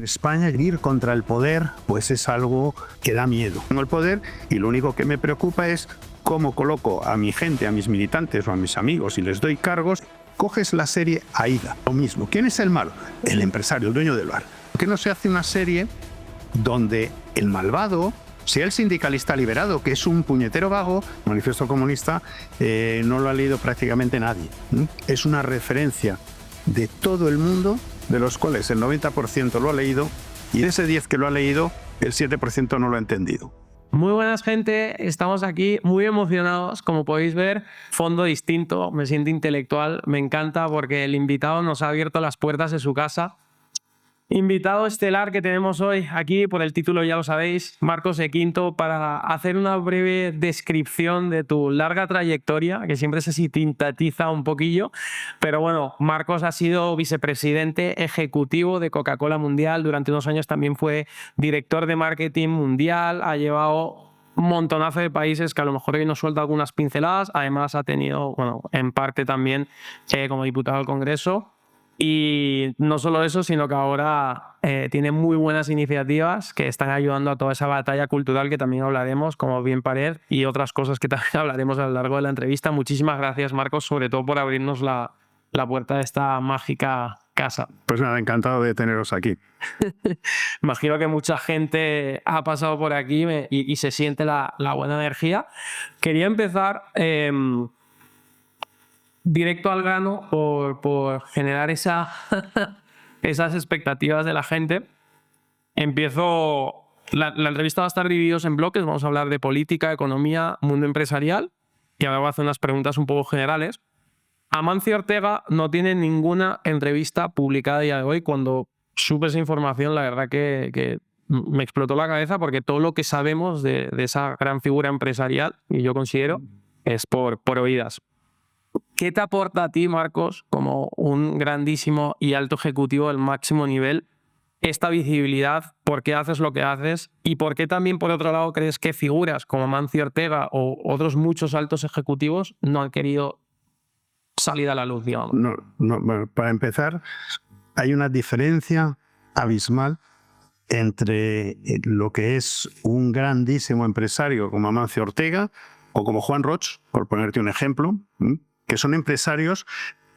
En España, ir contra el poder, pues es algo que da miedo. Tengo el poder y lo único que me preocupa es cómo coloco a mi gente, a mis militantes o a mis amigos y les doy cargos. Coges la serie Aída, lo mismo. ¿Quién es el malo? El empresario, el dueño del bar. ¿Por qué no se hace una serie donde el malvado sea el sindicalista liberado, que es un puñetero vago? El Manifiesto Comunista no lo ha leído prácticamente nadie. Es una referencia de todo el mundo, de los cuales el 90% lo ha leído, y de ese 10% que lo ha leído, el 7% no lo ha entendido. Muy buenas, gente. Estamos aquí muy emocionados, como podéis ver. Fondo distinto, me siento intelectual. Me encanta porque el invitado nos ha abierto las puertas de su casa. Invitado estelar que tenemos hoy aquí, por el título ya lo sabéis, Marcos Equinto, para hacer una breve descripción de tu larga trayectoria, que siempre se sintetiza un poquillo. Pero bueno, Marcos ha sido vicepresidente ejecutivo de Coca-Cola Mundial. Durante unos años también fue director de marketing mundial. Ha llevado un montonazo de países que a lo mejor hoy nos suelta algunas pinceladas. Además ha tenido, bueno, en parte también como diputado al Congreso. Y no solo eso, sino que ahora tiene muy buenas iniciativas que están ayudando a toda esa batalla cultural que también hablaremos, como Bien Pared, y otras cosas que también hablaremos a lo largo de la entrevista. Muchísimas gracias, Marcos, sobre todo por abrirnos la puerta de esta mágica casa. Pues nada, encantado de teneros aquí. Imagino que mucha gente ha pasado por aquí y se siente la buena energía. Quería empezar directo al grano por generar esas expectativas de la gente. Empiezo. La entrevista va a estar dividida en bloques. Vamos a hablar de política, economía, mundo empresarial, y ahora voy a hacer unas preguntas un poco generales. Amancio Ortega no tiene ninguna entrevista publicada a día de hoy. Cuando supe esa información, la verdad que me explotó la cabeza, porque todo lo que sabemos de esa gran figura empresarial, y yo considero, es por oídas. ¿Qué te aporta a ti, Marcos, como un grandísimo y alto ejecutivo del máximo nivel, esta visibilidad? ¿Por qué haces lo que haces? ¿Y por qué también, por otro lado, crees que figuras como Amancio Ortega o otros muchos altos ejecutivos no han querido salir a la luz, digamos? Bueno, para empezar, hay una diferencia abismal entre lo que es un grandísimo empresario como Amancio Ortega o como Juan Roch, por ponerte un ejemplo, que son empresarios,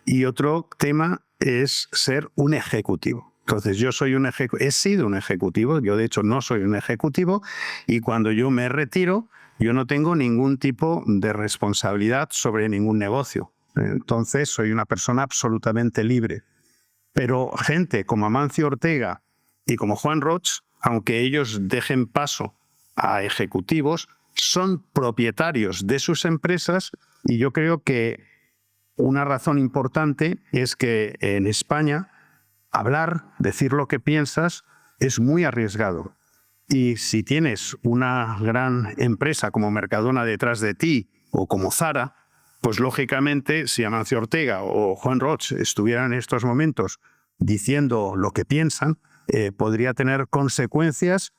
y otro tema es ser un ejecutivo. Entonces, yo soy he sido un ejecutivo, yo de hecho no soy un ejecutivo, y cuando yo me retiro, yo no tengo ningún tipo de responsabilidad sobre ningún negocio. Entonces, soy una persona absolutamente libre. Pero gente como Amancio Ortega y como Juan Roch, aunque ellos dejen paso a ejecutivos, son propietarios de sus empresas, y yo creo que una razón importante es que en España hablar, decir lo que piensas, es muy arriesgado. Y si tienes una gran empresa como Mercadona detrás de ti o como Zara, pues lógicamente si Amancio Ortega o Juan Roch estuvieran en estos momentos diciendo lo que piensan, podría tener consecuencias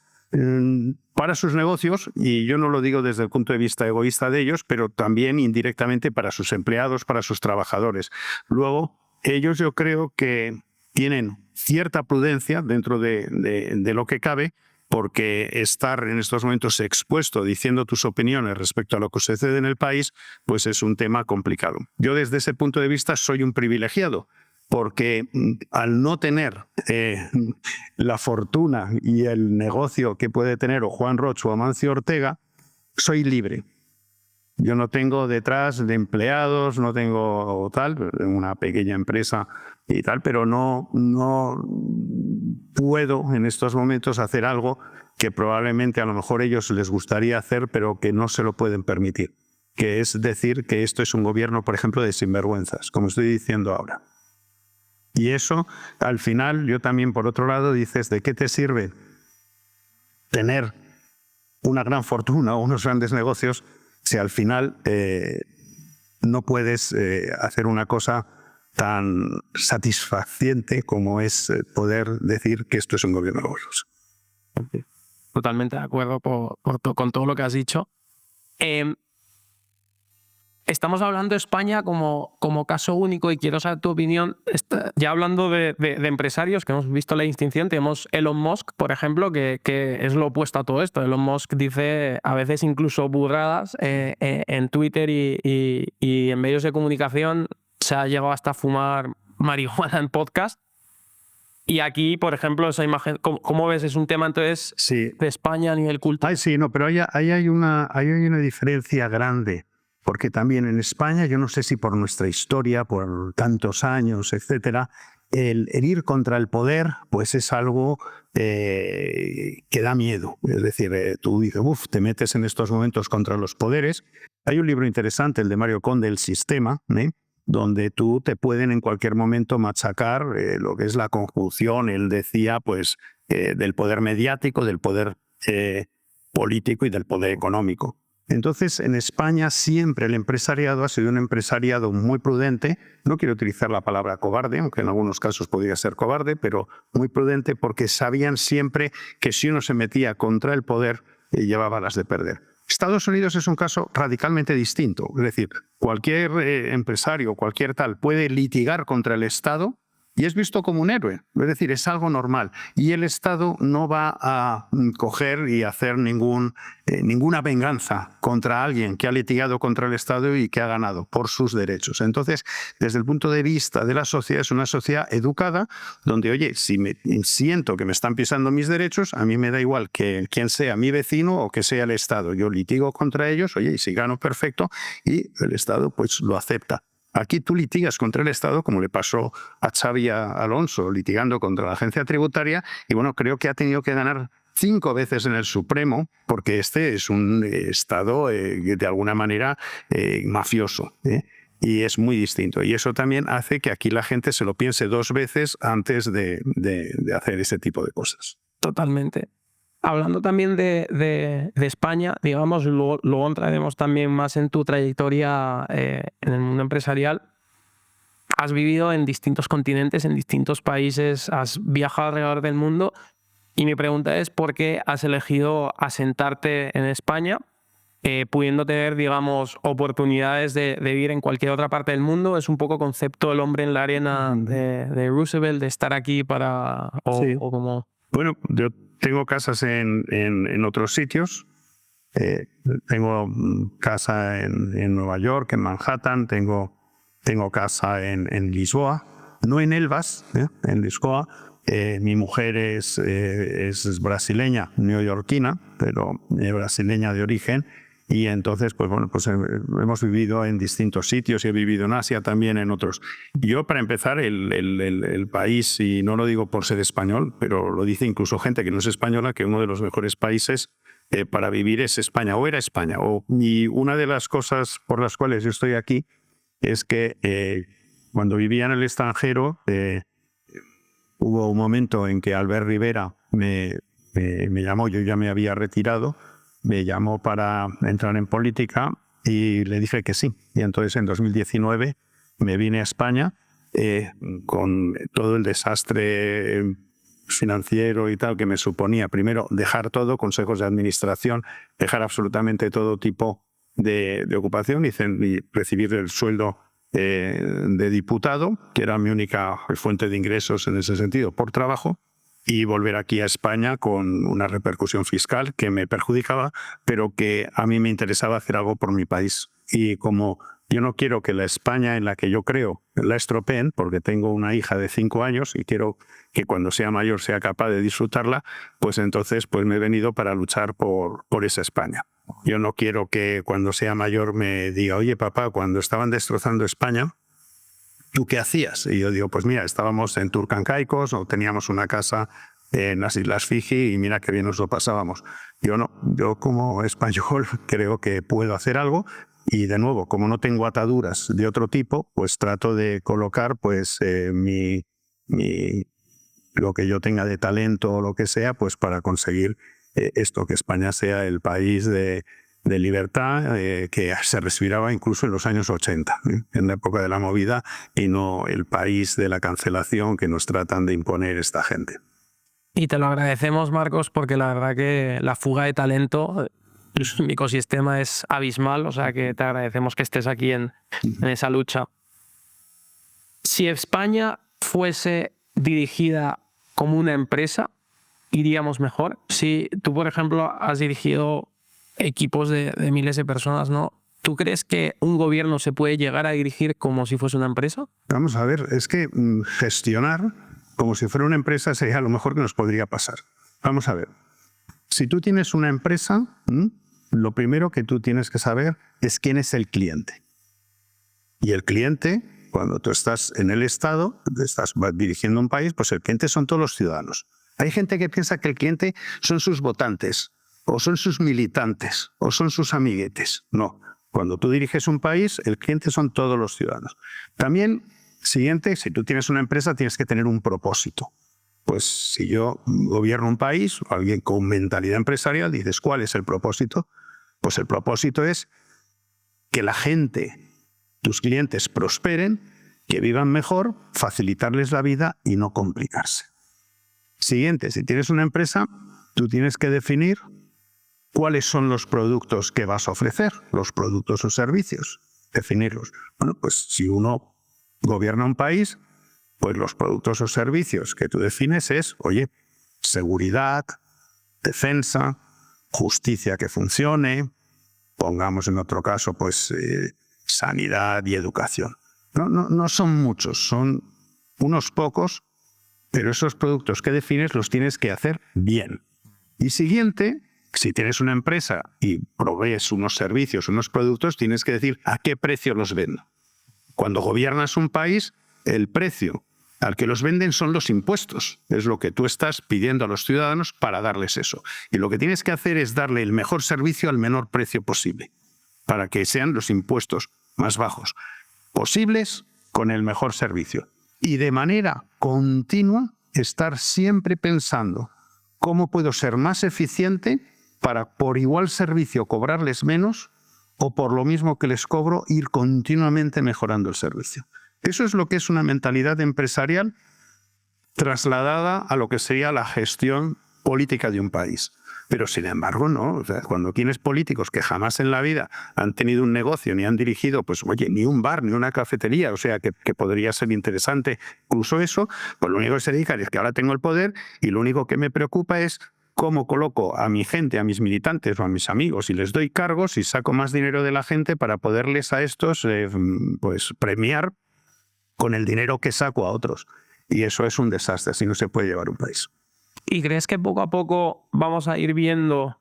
para sus negocios, y yo no lo digo desde el punto de vista egoísta de ellos, pero también indirectamente para sus empleados, para sus trabajadores. Luego, ellos yo creo que tienen cierta prudencia dentro de lo que cabe, porque estar en estos momentos expuesto diciendo tus opiniones respecto a lo que sucede en el país, pues es un tema complicado. Yo desde ese punto de vista soy un privilegiado, porque al no tener la fortuna y el negocio que puede tener o Juan Roch o Amancio Ortega, soy libre. Yo no tengo detrás de empleados, no tengo tal, una pequeña empresa y tal, pero no puedo en estos momentos hacer algo que probablemente a lo mejor ellos les gustaría hacer, pero que no se lo pueden permitir, que es decir que esto es un gobierno, por ejemplo, de sinvergüenzas, como estoy diciendo ahora. Y eso, al final, yo también, por otro lado, dices, ¿de qué te sirve tener una gran fortuna o unos grandes negocios si al final no puedes hacer una cosa tan satisfaciente como es poder decir que esto es un gobierno de bolsos? Totalmente de acuerdo con todo lo que has dicho. estamos hablando de España como caso único y quiero saber tu opinión. Ya hablando de empresarios, que hemos visto la distinción, tenemos Elon Musk, por ejemplo, que es lo opuesto a todo esto. Elon Musk dice a veces incluso burradas en Twitter y en medios de comunicación. Se ha llegado hasta a fumar marihuana en podcast. Y aquí, por ejemplo, esa imagen, ¿cómo ves? Es un tema entonces de España a nivel cultural. Sí, no, pero ahí hay una diferencia grande, porque también en España, yo no sé si por nuestra historia, por tantos años, etcétera, el ir contra el poder, pues es algo que da miedo. Es decir, tú dices, te metes en estos momentos contra los poderes. Hay un libro interesante, el de Mario Conde, El Sistema, donde tú te pueden en cualquier momento machacar lo que es la conjunción, él decía, pues, del poder mediático, del poder político y del poder económico. Entonces, en España siempre el empresariado ha sido un empresariado muy prudente. No quiero utilizar la palabra cobarde, aunque en algunos casos podría ser cobarde, pero muy prudente porque sabían siempre que si uno se metía contra el poder, llevaba las de perder. Estados Unidos es un caso radicalmente distinto. Es decir, cualquier empresario, cualquier tal, puede litigar contra el Estado y es visto como un héroe. Es decir, es algo normal. Y el Estado no va a coger y hacer ninguna venganza contra alguien que ha litigado contra el Estado y que ha ganado por sus derechos. Entonces, desde el punto de vista de la sociedad, es una sociedad educada donde, oye, si siento que me están pisando mis derechos, a mí me da igual que quién sea mi vecino o que sea el Estado. Yo litigo contra ellos, oye, y si gano, perfecto, y el Estado pues lo acepta. Aquí tú litigas contra el Estado, como le pasó a Xavi Alonso, litigando contra la agencia tributaria, y bueno, creo que ha tenido que ganar 5 veces en el Supremo, porque este es un Estado de alguna manera mafioso, y es muy distinto. Y eso también hace que aquí la gente se lo piense 2 veces antes de hacer ese tipo de cosas. Totalmente. Hablando también de España, digamos, luego entraremos también más en tu trayectoria en el mundo empresarial. Has vivido en distintos continentes, en distintos países, has viajado alrededor del mundo y mi pregunta es ¿por qué has elegido asentarte en España, pudiendo tener, digamos, oportunidades de vivir en cualquier otra parte del mundo? Es un poco concepto el hombre en la arena de Roosevelt, de estar aquí para... Sí. o como... Bueno, yo tengo casas en otros sitios. Tengo casa en Nueva York, en Manhattan. Tengo casa en Lisboa, no en Elvas, en Lisboa. Mi mujer es brasileña, neoyorquina, pero brasileña de origen. Y entonces, pues bueno, pues hemos vivido en distintos sitios y he vivido en Asia también, en otros. Yo, para empezar, el país, y no lo digo por ser español, pero lo dice incluso gente que no es española, que uno de los mejores países para vivir es España, o era España. Y una de las cosas por las cuales yo estoy aquí es que cuando vivía en el extranjero, hubo un momento en que Albert Rivera me llamó, yo ya me había retirado, me llamó para entrar en política y le dije que sí. Y entonces en 2019 me vine a España con todo el desastre financiero y tal que me suponía. Primero, dejar todo, consejos de administración, dejar absolutamente todo tipo de ocupación y recibir el sueldo de diputado, que era mi única fuente de ingresos en ese sentido, por trabajo, y volver aquí a España con una repercusión fiscal que me perjudicaba, pero que a mí me interesaba hacer algo por mi país. Y como yo no quiero que la España en la que yo creo la estropeen, porque tengo una hija de 5 años y quiero que cuando sea mayor sea capaz de disfrutarla, pues entonces pues me he venido para luchar por esa España. Yo no quiero que cuando sea mayor me diga, oye papá, cuando estaban destrozando España, ¿tú qué hacías? Y yo digo, pues mira, estábamos en Turcancaicos o teníamos una casa en las Islas Fiji y mira qué bien nos lo pasábamos. Yo no, yo como español creo que puedo hacer algo y de nuevo, como no tengo ataduras de otro tipo, pues trato de colocar pues lo que yo tenga de talento o lo que sea, pues para conseguir esto, que España sea el país de libertad que se respiraba incluso en los años 80, en la época de la movida, y no el país de la cancelación que nos tratan de imponer esta gente. Y te lo agradecemos, Marcos, porque la verdad que la fuga de talento mi ecosistema es abismal, o sea que te agradecemos que estés aquí en esa lucha. Si España fuese dirigida como una empresa, iríamos mejor. Si tú, por ejemplo, has dirigido equipos de miles de personas, ¿no? ¿Tú crees que un gobierno se puede llegar a dirigir como si fuese una empresa? Vamos a ver, es que gestionar como si fuera una empresa sería lo mejor que nos podría pasar. Vamos a ver, si tú tienes una empresa, lo primero que tú tienes que saber es quién es el cliente. Y el cliente, cuando tú estás en el Estado, estás dirigiendo un país, pues el cliente son todos los ciudadanos. Hay gente que piensa que el cliente son sus votantes, o son sus militantes, o son sus amiguetes. No. Cuando tú diriges un país, el cliente son todos los ciudadanos. También, siguiente, si tú tienes una empresa, tienes que tener un propósito. Pues si yo gobierno un país, o alguien con mentalidad empresarial, dices, ¿cuál es el propósito? Pues el propósito es que la gente, tus clientes, prosperen, que vivan mejor, facilitarles la vida y no complicarse. Siguiente, si tienes una empresa, tú tienes que definir cuáles son los productos que vas a ofrecer, los productos o servicios, definirlos. Bueno, pues si uno gobierna un país, pues los productos o servicios que tú defines es, oye, seguridad, defensa, justicia que funcione, pongamos en otro caso, pues sanidad y educación. No son muchos, son unos pocos, pero esos productos que defines los tienes que hacer bien. Y siguiente, si tienes una empresa y provees unos servicios, unos productos, tienes que decir a qué precio los vendo. Cuando gobiernas un país, el precio al que los venden son los impuestos. Es lo que tú estás pidiendo a los ciudadanos para darles eso. Y lo que tienes que hacer es darle el mejor servicio al menor precio posible, para que sean los impuestos más bajos posibles con el mejor servicio. Y de manera continua estar siempre pensando cómo puedo ser más eficiente para por igual servicio cobrarles menos o por lo mismo que les cobro ir continuamente mejorando el servicio. Eso es lo que es una mentalidad empresarial trasladada a lo que sería la gestión política de un país. Pero sin embargo, no. O sea, cuando tienes políticos que jamás en la vida han tenido un negocio ni han dirigido, pues oye, ni un bar ni una cafetería, o sea, que podría ser interesante incluso eso, pues lo único que se dedican es que ahora tengo el poder y lo único que me preocupa es cómo coloco a mi gente, a mis militantes o a mis amigos y les doy cargos y saco más dinero de la gente para poderles a estos pues premiar con el dinero que saco a otros. Y eso es un desastre, así no se puede llevar un país. ¿Y crees que poco a poco vamos a ir viendo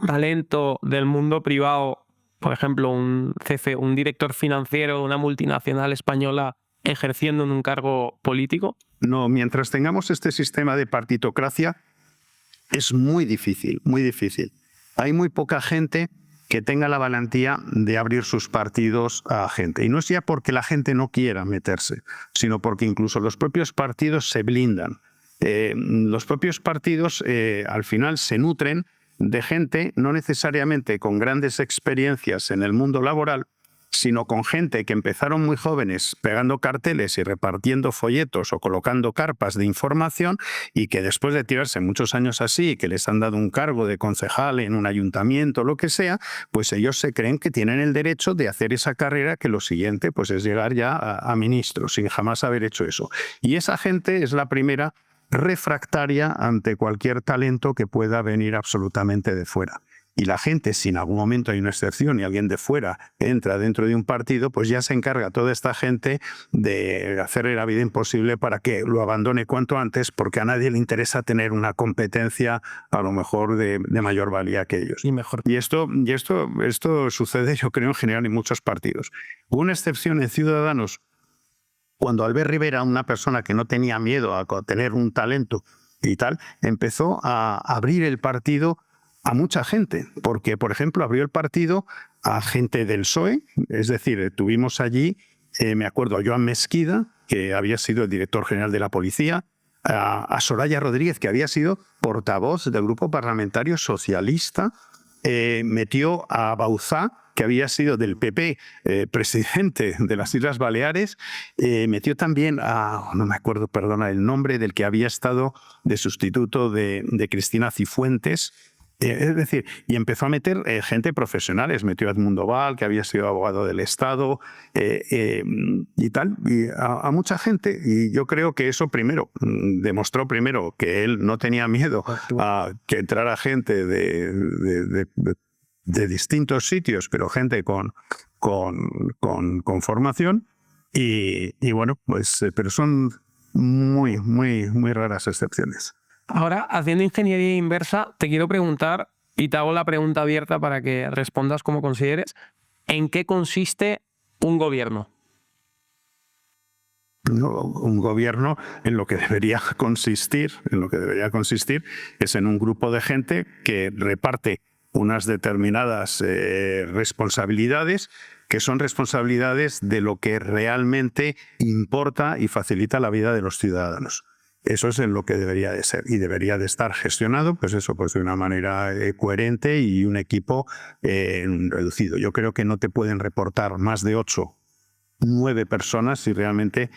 talento del mundo privado, por ejemplo, un jefe, un director financiero de una multinacional española ejerciendo en un cargo político? No, mientras tengamos este sistema de partitocracia, es muy difícil, muy difícil. Hay muy poca gente que tenga la valentía de abrir sus partidos a gente. Y no es ya porque la gente no quiera meterse, sino porque incluso los propios partidos se blindan. Los propios partidos al final se nutren de gente no necesariamente con grandes experiencias en el mundo laboral, sino con gente que empezaron muy jóvenes pegando carteles y repartiendo folletos o colocando carpas de información y que después de tirarse muchos años así, que les han dado un cargo de concejal en un ayuntamiento o lo que sea, pues ellos se creen que tienen el derecho de hacer esa carrera, que lo siguiente pues es llegar ya a ministro sin jamás haber hecho eso. Y esa gente es la primera refractaria ante cualquier talento que pueda venir absolutamente de fuera. Y la gente, si en algún momento hay una excepción y alguien de fuera entra dentro de un partido, pues ya se encarga toda esta gente de hacerle la vida imposible para que lo abandone cuanto antes, porque a nadie le interesa tener una competencia a lo mejor de mayor valía que ellos. Y mejor. Y esto sucede, yo creo, en general en muchos partidos. Hubo una excepción en Ciudadanos, cuando Albert Rivera, una persona que no tenía miedo a tener un talento y tal, empezó a abrir el partido a mucha gente, porque, por ejemplo, abrió el partido a gente del PSOE, es decir, tuvimos allí, me acuerdo, a Joan Mesquida, que había sido el director general de la policía, a Soraya Rodríguez, que había sido portavoz del grupo parlamentario socialista, metió a Bauzá, que había sido del PP, presidente de las Islas Baleares, metió también a, no me acuerdo, perdona, el nombre del que había estado de sustituto de Cristina Cifuentes, Es decir, y empezó a meter gente profesionales, metió a Edmundo Val, que había sido abogado del Estado, y tal, y a mucha gente. Y yo creo que eso primero demostró que él no tenía miedo a que entrara gente de distintos sitios, pero gente con formación. Y bueno, pues, pero son muy, muy, muy raras excepciones. Ahora, haciendo ingeniería inversa, te quiero preguntar, y te hago la pregunta abierta para que respondas como consideres, ¿en qué consiste un gobierno? No, un gobierno en lo que debería consistir es en un grupo de gente que reparte unas determinadas responsabilidades, que son responsabilidades de lo que realmente importa y facilita la vida de los ciudadanos. Eso es en lo que debería de ser y debería de estar gestionado, pues eso, pues de una manera coherente y un equipo reducido. Yo creo que no te pueden reportar más de 8, 9 personas si realmente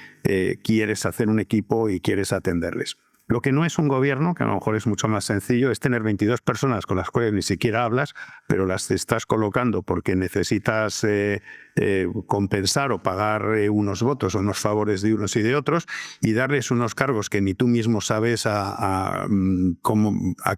quieres hacer un equipo y quieres atenderles. Lo que no es un gobierno, que a lo mejor es mucho más sencillo, es tener 22 personas con las cuales ni siquiera hablas, pero las estás colocando porque necesitas compensar o pagar unos votos o unos favores de unos y de otros, y darles unos cargos que ni tú mismo sabes a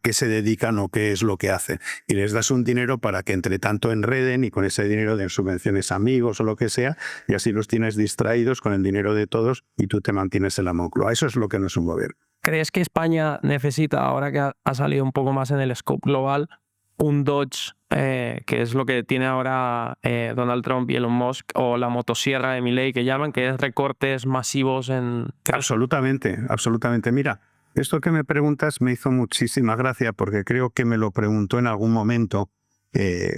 qué se dedican o qué es lo que hacen. Y les das un dinero para que entre tanto enreden y con ese dinero den subvenciones a amigos o lo que sea, y así los tienes distraídos con el dinero de todos y tú te mantienes en la Moncloa. Eso es lo que no es un gobierno. ¿Crees que España necesita, ahora que ha salido un poco más en el scope global, un Dodge, que es lo que tiene ahora Donald Trump y Elon Musk, o la motosierra de Milei que llaman, que es recortes masivos en... Absolutamente, absolutamente. Mira, esto que me preguntas me hizo muchísima gracia porque creo que me lo preguntó en algún momento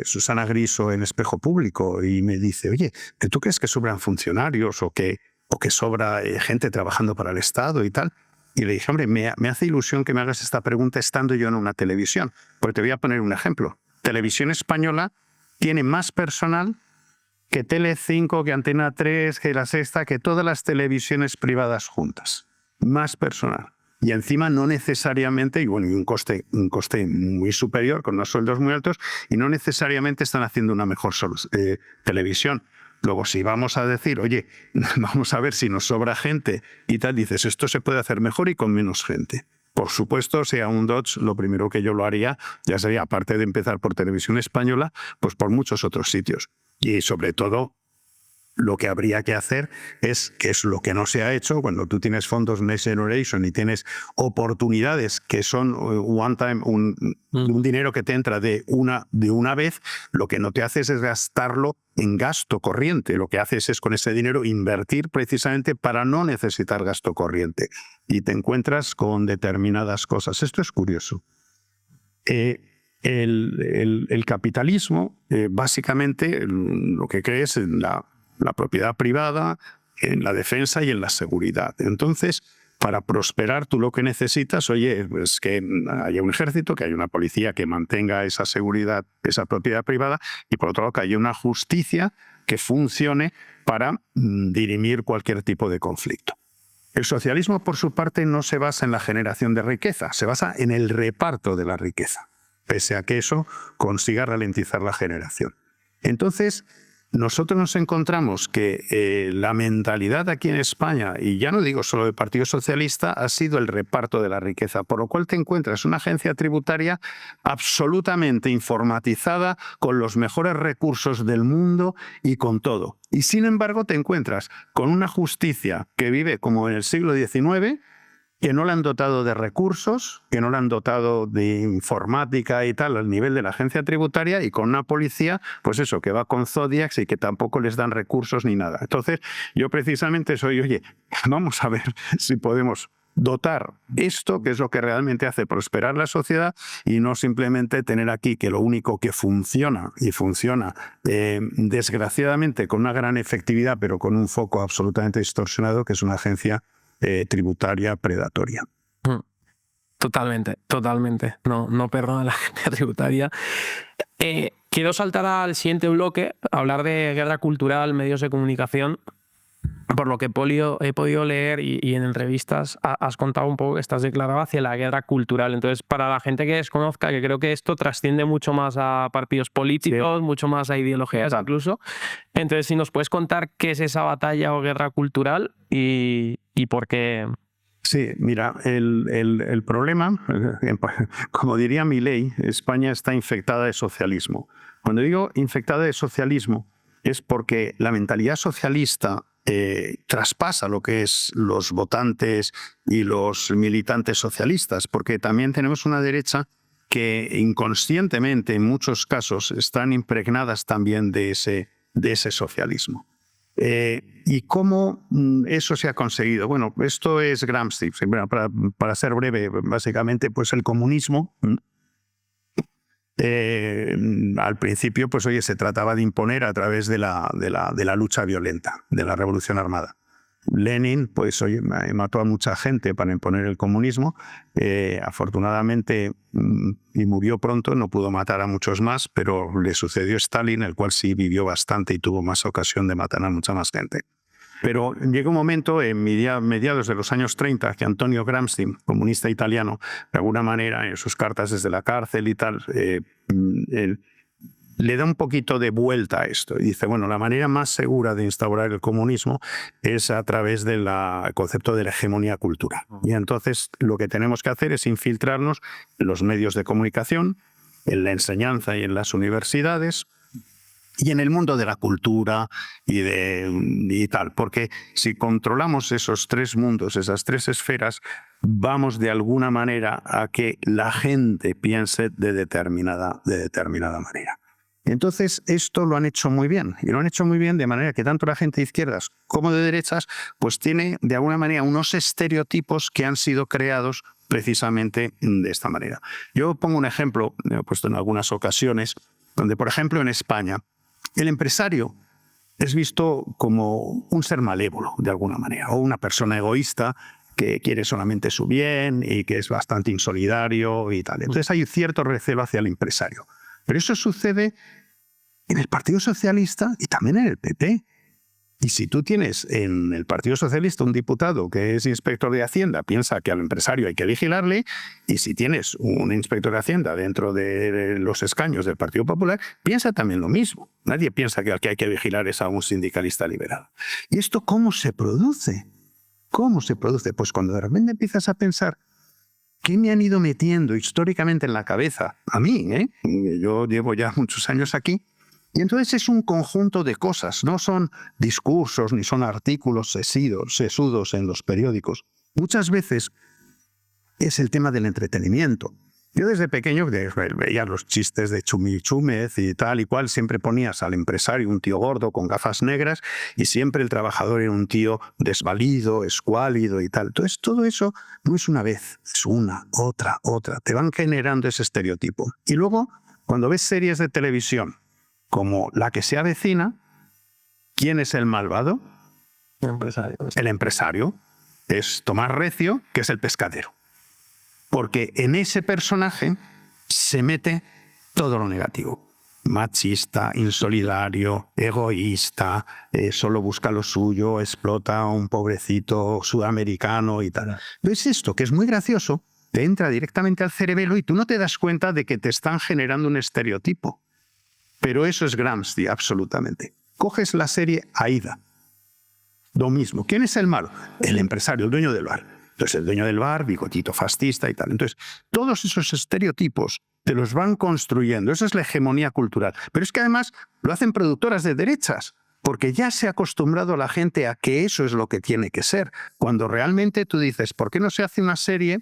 Susana Griso en Espejo Público y me dice, oye, ¿tú crees que sobran funcionarios o que sobra gente trabajando para el Estado y tal? Y le dije, hombre, me hace ilusión que me hagas esta pregunta estando yo en una televisión. Porque te voy a poner un ejemplo. Televisión Española tiene más personal que Telecinco, que Antena 3, que La Sexta, que todas las televisiones privadas juntas. Más personal. Y encima no necesariamente, y bueno, y un coste muy superior, con unos sueldos muy altos, y no necesariamente están haciendo una mejor televisión. Luego, si vamos a decir, oye, vamos a ver si nos sobra gente y tal, dices, esto se puede hacer mejor y con menos gente. Por supuesto, sea un Dodge, lo primero que yo lo haría, ya sería, aparte de empezar por Televisión Española, pues por muchos otros sitios. Y sobre todo, lo que habría que hacer es, que es lo que no se ha hecho, cuando tú tienes fondos Next Generation y tienes oportunidades que son one time, un dinero que te entra de una vez, lo que no te haces es gastarlo en gasto corriente. Lo que haces es con ese dinero invertir precisamente para no necesitar gasto corriente. Y te encuentras con determinadas cosas. Esto es curioso. El capitalismo, básicamente, lo que cree es en la propiedad privada, en la defensa y en la seguridad. Entonces, para prosperar tú lo que necesitas, oye, es que haya un ejército, que haya una policía que mantenga esa seguridad, esa propiedad privada, y por otro lado que haya una justicia que funcione para dirimir cualquier tipo de conflicto. El socialismo, por su parte, no se basa en la generación de riqueza, se basa en el reparto de la riqueza, pese a que eso consiga ralentizar la generación. Entonces, nosotros nos encontramos que la mentalidad aquí en España, y ya no digo solo del Partido Socialista, ha sido el reparto de la riqueza, por lo cual te encuentras una agencia tributaria absolutamente informatizada, con los mejores recursos del mundo y con todo. Y sin embargo te encuentras con una justicia que vive como en el siglo XIX, que no le han dotado de recursos, que no le han dotado de informática y tal al nivel de la agencia tributaria, y con una policía, pues eso, que va con Zodiacs y que tampoco les dan recursos ni nada. Entonces, yo precisamente soy, oye, vamos a ver si podemos dotar esto, que es lo que realmente hace prosperar la sociedad, y no simplemente tener aquí que lo único que funciona, y funciona desgraciadamente con una gran efectividad, pero con un foco absolutamente distorsionado, que es una agencia tributaria predatoria. Totalmente, totalmente. No perdona la agencia tributaria. Quiero saltar al siguiente bloque, hablar de guerra cultural, medios de comunicación. por lo que he podido leer y en entrevistas, has contado un poco que estás declarado hacia la guerra cultural. Entonces, para la gente que desconozca, que creo que esto trasciende mucho más a partidos políticos, mucho más a ideologías incluso. Entonces, si nos puedes contar qué es esa batalla o guerra cultural y por qué. Sí, mira, el problema, como diría Milei, España está infectada de socialismo. Cuando digo infectada de socialismo, es porque la mentalidad socialista traspasa lo que es los votantes y los militantes socialistas, porque también tenemos una derecha que inconscientemente, en muchos casos, están impregnadas también de ese socialismo. ¿Y cómo eso se ha conseguido? Bueno, esto es Gramsci. Para ser breve, básicamente, pues el comunismo, al principio, pues oye, se trataba de imponer a través de la lucha violenta, de la revolución armada. Lenin, pues oye, mató a mucha gente para imponer el comunismo. Afortunadamente, y murió pronto, no pudo matar a muchos más, pero le sucedió Stalin, el cual sí vivió bastante y tuvo más ocasión de matar a mucha más gente. Pero llegó un momento, en mediados de los años 30, que Antonio Gramsci, comunista italiano, de alguna manera, en sus cartas desde la cárcel y tal, le da un poquito de vuelta a esto. Y dice, bueno, la manera más segura de instaurar el comunismo es a través del concepto de la hegemonía cultural. Y entonces lo que tenemos que hacer es infiltrarnos en los medios de comunicación, en la enseñanza y en las universidades, y en el mundo de la cultura y tal. Porque si controlamos esos tres mundos, esas tres esferas, vamos de alguna manera a que la gente piense de determinada manera. Entonces, esto lo han hecho muy bien. Y lo han hecho muy bien de manera que tanto la gente de izquierdas como de derechas pues tiene de alguna manera unos estereotipos que han sido creados precisamente de esta manera. Yo pongo un ejemplo, lo he puesto en algunas ocasiones, donde, por ejemplo, en España, el empresario es visto como un ser malévolo, de alguna manera, o una persona egoísta que quiere solamente su bien y que es bastante insolidario y tal. Entonces hay un cierto recelo hacia el empresario. Pero eso sucede en el Partido Socialista y también en el PP. Y si tú tienes en el Partido Socialista un diputado que es inspector de Hacienda, piensa que al empresario hay que vigilarle, y si tienes un inspector de Hacienda dentro de los escaños del Partido Popular, piensa también lo mismo. Nadie piensa que al que hay que vigilar es a un sindicalista liberal. ¿Y esto cómo se produce? ¿Cómo se produce? Pues cuando de repente empiezas a pensar, ¿qué me han ido metiendo históricamente en la cabeza? A mí, yo llevo ya muchos años aquí. Y entonces es un conjunto de cosas, no son discursos ni son artículos sesudos en los periódicos. Muchas veces es el tema del entretenimiento. Yo desde pequeño veía los chistes de Chumi Chúmez y tal y cual, siempre ponías al empresario un tío gordo con gafas negras y siempre el trabajador era un tío desvalido, escuálido y tal. Entonces todo eso no es una vez, es una, otra. Te van generando ese estereotipo. Y luego, cuando ves series de televisión como La que se avecina, ¿quién es el malvado? El empresario. El empresario es Tomás Recio, que es el pescadero. Porque en ese personaje se mete todo lo negativo. Machista, insolidario, egoísta, solo busca lo suyo, explota a un pobrecito sudamericano y tal. Entonces esto, que es muy gracioso, te entra directamente al cerebelo y tú no te das cuenta de que te están generando un estereotipo. Pero eso es Gramsci, absolutamente. Coges la serie Aída. Lo mismo. ¿Quién es el malo? El empresario, el dueño del bar. Entonces, el dueño del bar, bigotito fascista y tal. Entonces, todos esos estereotipos te los van construyendo. Esa es la hegemonía cultural. Pero es que además lo hacen productoras de derechas, porque ya se ha acostumbrado la gente a que eso es lo que tiene que ser. Cuando realmente tú dices, ¿por qué no se hace una serie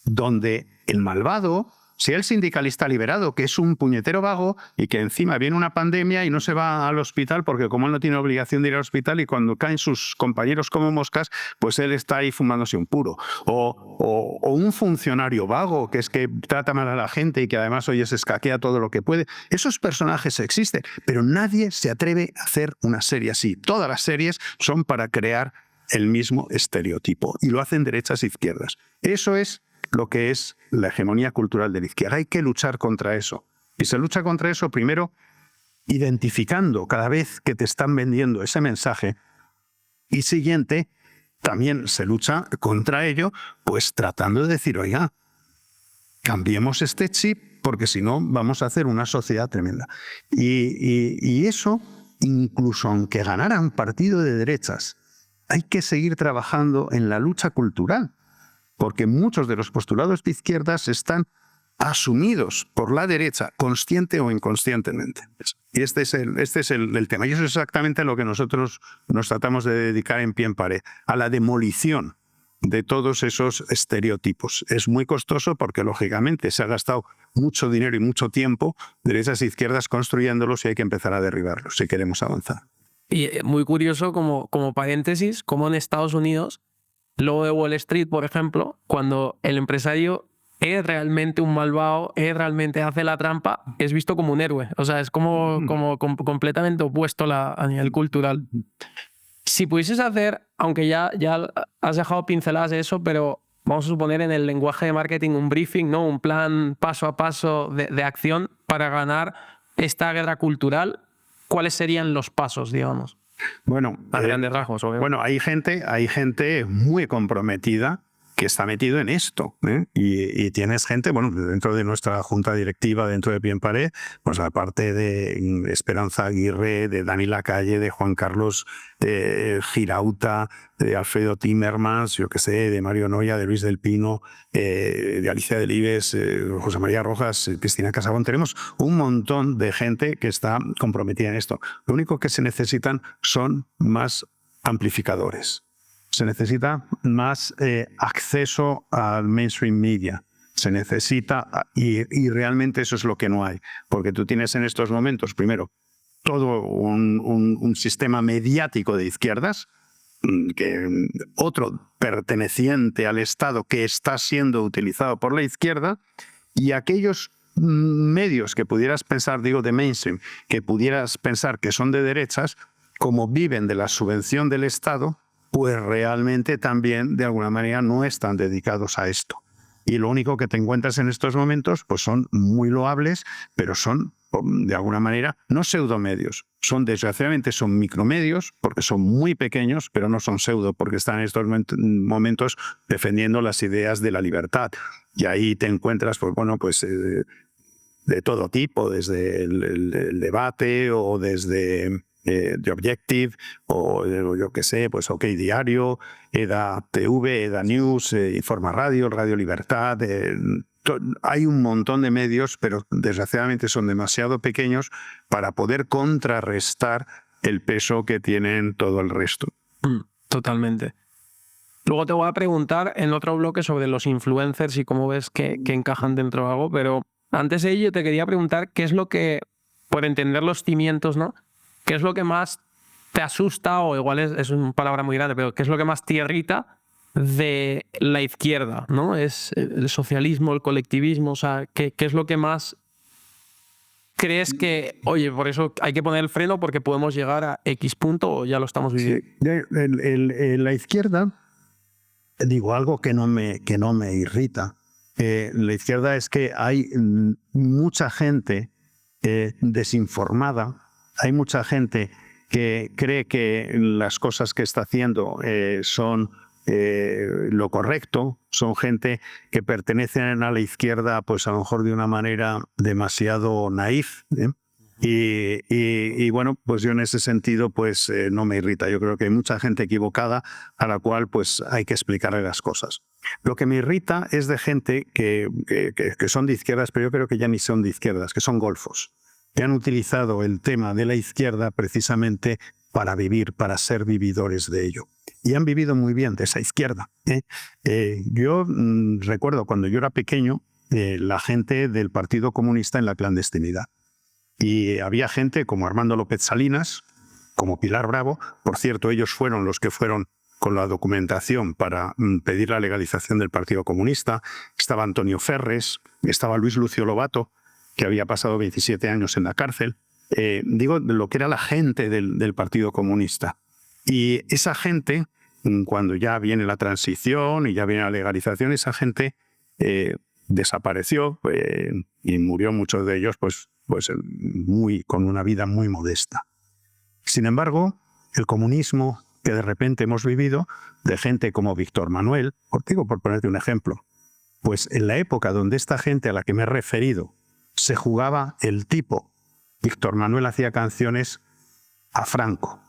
donde el malvado sea el sindicalista liberado, que es un puñetero vago y que encima viene una pandemia y no se va al hospital porque como él no tiene obligación de ir al hospital y cuando caen sus compañeros como moscas, pues él está ahí fumándose un puro? O un funcionario vago que es que trata mal a la gente y que además hoy se escaquea todo lo que puede. Esos personajes existen, pero nadie se atreve a hacer una serie así. Todas las series son para crear el mismo estereotipo y lo hacen derechas e izquierdas. Eso es lo que es la hegemonía cultural de la izquierda. Hay que luchar contra eso. Y se lucha contra eso primero identificando cada vez que te están vendiendo ese mensaje Y siguiente, también se lucha contra ello, pues tratando de decir, oiga, cambiemos este chip porque si no vamos a hacer una sociedad tremenda. Y eso, incluso aunque ganara un partido de derechas, hay que seguir trabajando en la lucha cultural, porque muchos de los postulados de izquierdas están asumidos por la derecha, consciente o inconscientemente. Y este es el tema. Y eso es exactamente a lo que nosotros nos tratamos de dedicar en Pie en Pared, a la demolición de todos esos estereotipos. Es muy costoso porque, lógicamente, se ha gastado mucho dinero y mucho tiempo derechas e izquierdas construyéndolos y hay que empezar a derribarlos si queremos avanzar. Y muy curioso, como paréntesis, como en Estados Unidos, luego de Wall Street, por ejemplo, cuando el empresario es realmente un malvado, realmente hace la trampa, es visto como un héroe. O sea, es como completamente opuesto a nivel cultural. Si pudieses hacer, aunque ya has dejado pinceladas de eso, pero vamos a suponer en el lenguaje de marketing un briefing, ¿no? Un plan paso a paso de acción para ganar esta guerra cultural, ¿cuáles serían los pasos, digamos? Bueno, a grandes rasgos, obviamente. Bueno, hay gente muy comprometida que está metido en esto, ¿eh? Y tienes gente, bueno, dentro de nuestra junta directiva, dentro de Pie en Pared, pues aparte de Esperanza Aguirre, de Dani Lacalle, de Juan Carlos Girauta, de Alfredo Timmermans, yo qué sé, de Mario Noya, de Luis del Pino, de Alicia Delibes, José María Rojas, Cristina Casabón. Tenemos un montón de gente que está comprometida en esto. Lo único que se necesitan son más amplificadores. Se necesita más acceso al mainstream media. Se necesita, y realmente eso es lo que no hay. Porque tú tienes en estos momentos, primero, todo un sistema mediático de izquierdas, otro perteneciente al Estado que está siendo utilizado por la izquierda, y aquellos medios que pudieras pensar, digo de mainstream, que pudieras pensar que son de derechas, como viven de la subvención del Estado, pues realmente también de alguna manera no están dedicados a esto. Y lo único que te encuentras en estos momentos pues son muy loables, pero son de alguna manera no pseudomedios. Desgraciadamente son micromedios porque son muy pequeños, pero no son pseudo porque están en estos momentos defendiendo las ideas de la libertad. Y ahí te encuentras de todo tipo, desde el debate o desde The Objective, o yo qué sé, pues OK Diario, EDA TV, EDA News, Informa Radio, Radio Libertad. Hay un montón de medios, pero desgraciadamente son demasiado pequeños para poder contrarrestar el peso que tienen todo el resto. Totalmente. Luego te voy a preguntar en otro bloque sobre los influencers y cómo ves que encajan dentro de algo, pero antes de ello te quería preguntar qué es lo que, por entender los cimientos, ¿no? ¿Qué es lo que más te asusta, o igual es una palabra muy grande, pero qué es lo que más te irrita de la izquierda, ¿no? Es el socialismo, el colectivismo, o sea, ¿qué es lo que más crees que, oye, por eso hay que poner el freno porque podemos llegar a X punto o ya lo estamos viviendo? Sí. La izquierda, digo algo que no me irrita. La izquierda es que hay mucha gente desinformada. Hay mucha gente que cree que las cosas que está haciendo son lo correcto, son gente que pertenecen a la izquierda pues a lo mejor de una manera demasiado naif, ¿eh? Y bueno, pues yo en ese sentido pues no me irrita. Yo creo que hay mucha gente equivocada a la cual pues hay que explicarle las cosas. Lo que me irrita es de gente que son de izquierdas, pero yo creo que ya ni son de izquierdas, que son golfos, que han utilizado el tema de la izquierda precisamente para vivir, para ser vividores de ello. Y han vivido muy bien de esa izquierda. Yo recuerdo cuando yo era pequeño, la gente del Partido Comunista en la clandestinidad. Y había gente como Armando López Salinas, como Pilar Bravo. Por cierto, ellos fueron los que fueron con la documentación para pedir la legalización del Partido Comunista. Estaba Antonio Ferres, estaba Luis Lucio Lobato, que había pasado 27 años en la cárcel. Digo, de lo que era la gente del Partido Comunista. Y esa gente, cuando ya viene la transición y ya viene la legalización, esa gente desapareció y murió muchos de ellos pues con una vida muy modesta. Sin embargo, el comunismo, que de repente hemos vivido de gente como Víctor Manuel, por ponerte un ejemplo. Pues en la época donde esta gente a la que me he referido se jugaba el tipo, Víctor Manuel hacía canciones a Franco.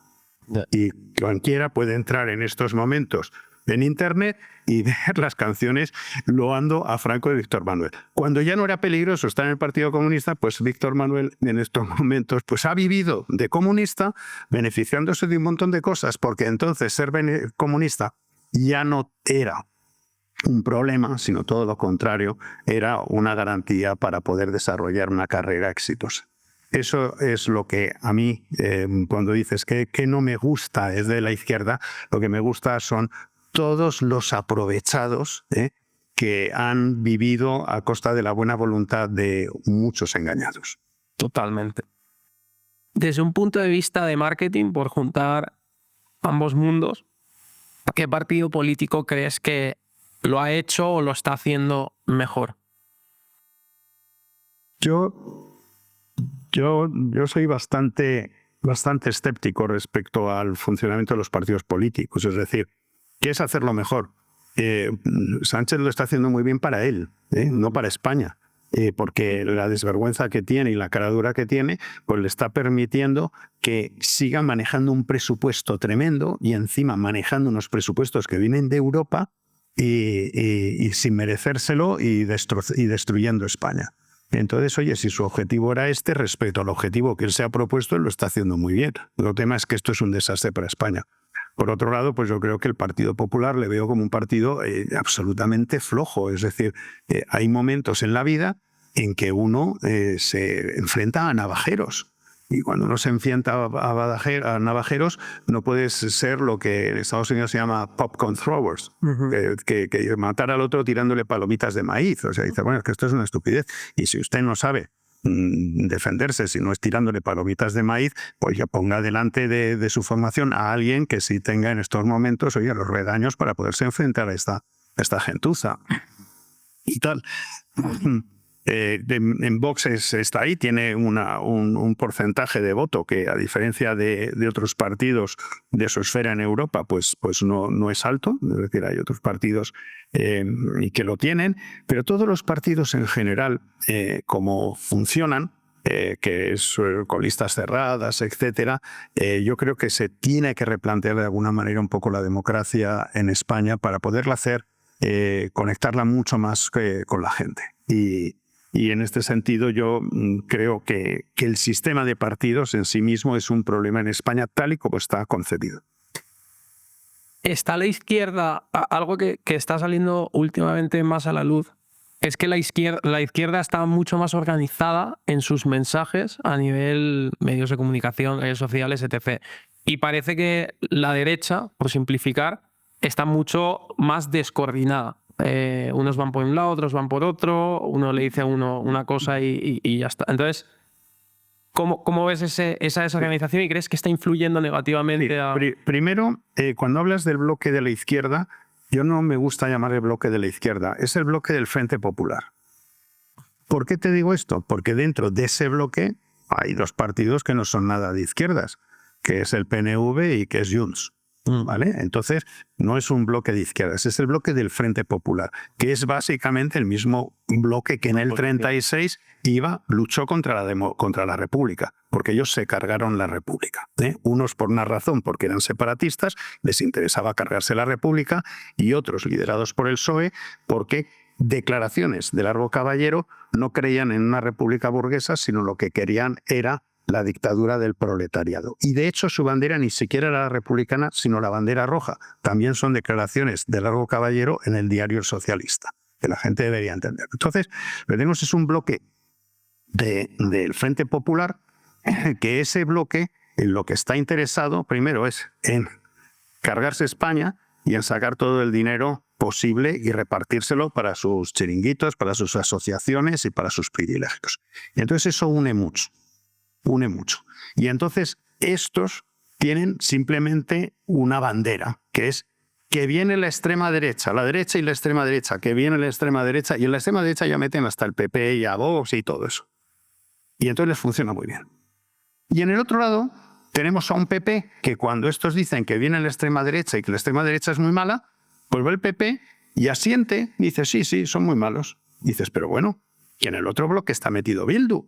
Y cualquiera puede entrar en estos momentos en internet y ver las canciones loando a Franco de Víctor Manuel. Cuando ya no era peligroso estar en el Partido Comunista, pues Víctor Manuel en estos momentos pues ha vivido de comunista beneficiándose de un montón de cosas, porque entonces ser comunista ya no era un problema, sino todo lo contrario, era una garantía para poder desarrollar una carrera exitosa. Eso es lo que a mí, cuando dices que no me gusta es de la izquierda, lo que me gusta son todos los aprovechados que han vivido a costa de la buena voluntad de muchos engañados. Totalmente. Desde un punto de vista de marketing, por juntar ambos mundos, ¿qué partido político crees que lo ha hecho o lo está haciendo mejor? Yo soy bastante escéptico respecto al funcionamiento de los partidos políticos. Es decir, ¿qué es hacerlo mejor? Sánchez lo está haciendo muy bien para él, no para España. Porque la desvergüenza que tiene y la caradura que tiene, pues le está permitiendo que siga manejando un presupuesto tremendo y encima manejando unos presupuestos que vienen de Europa y sin merecérselo y destruyendo España. Entonces, oye, si su objetivo era este, respecto al objetivo que él se ha propuesto, él lo está haciendo muy bien. El tema es que esto es un desastre para España. Por otro lado, pues yo creo que el Partido Popular le veo como un partido absolutamente flojo. Es decir, hay momentos en la vida en que uno se enfrenta a navajeros. Y cuando uno se enfrenta a navajeros, no puedes ser lo que en Estados Unidos se llama popcorn throwers, que matar al otro tirándole palomitas de maíz. O sea, dice, bueno, es que esto es una estupidez. Y si usted no sabe defenderse, si no es tirándole palomitas de maíz, pues ya ponga delante de su formación a alguien que sí tenga en estos momentos, oye, los redaños para poderse enfrentar a esta gentuza. Y tal. En Vox está ahí, tiene un porcentaje de voto que, a diferencia de otros partidos de su esfera en Europa, pues no es alto. Es decir, hay otros partidos y que lo tienen, pero todos los partidos en general, como funcionan, que es con listas cerradas, etcétera, yo creo que se tiene que replantear de alguna manera un poco la democracia en España para poderla hacer, conectarla mucho más con la gente. Y en este sentido yo creo que el sistema de partidos en sí mismo es un problema en España tal y como está concebido. Está a la izquierda, algo que está saliendo últimamente más a la luz, es que la izquierda está mucho más organizada en sus mensajes a nivel medios de comunicación, redes sociales, etc. Y parece que la derecha, por simplificar, está mucho más descoordinada. Unos van por un lado, otros van por otro, uno le dice a uno una cosa y ya está. Entonces, ¿cómo ves esa desorganización y crees que está influyendo negativamente? Primero, cuando hablas del bloque de la izquierda, yo no me gusta llamar el bloque de la izquierda, es el bloque del Frente Popular. ¿Por qué te digo esto? Porque dentro de ese bloque hay dos partidos que no son nada de izquierdas, que es el PNV y que es Junts. ¿Vale? Entonces, no es un bloque de izquierdas, es el bloque del Frente Popular, que es básicamente el mismo bloque que en el 36 luchó contra la República, porque ellos se cargaron la República. Unos por una razón, porque eran separatistas, les interesaba cargarse la República, y otros, liderados por el PSOE, porque declaraciones de Largo Caballero no creían en una república burguesa, sino lo que querían era la dictadura del proletariado. Y de hecho su bandera ni siquiera era la republicana, sino la bandera roja. También son declaraciones de Largo Caballero en el Diario El Socialista, que la gente debería entender. Entonces, lo que tenemos es un bloque del Frente Popular, que ese bloque en lo que está interesado primero es en cargarse España y en sacar todo el dinero posible y repartírselo para sus chiringuitos, para sus asociaciones y para sus privilegios. Y entonces eso une mucho. Y entonces estos tienen simplemente una bandera, que es que viene la extrema derecha, la derecha y la extrema derecha, que viene la extrema derecha, y en la extrema derecha ya meten hasta el PP y a Vox y todo eso. Y entonces les funciona muy bien. Y en el otro lado tenemos a un PP que cuando estos dicen que viene la extrema derecha y que la extrema derecha es muy mala, pues va el PP y asiente, dice, sí, son muy malos. Dices, pero bueno, que en el otro bloque está metido Bildu,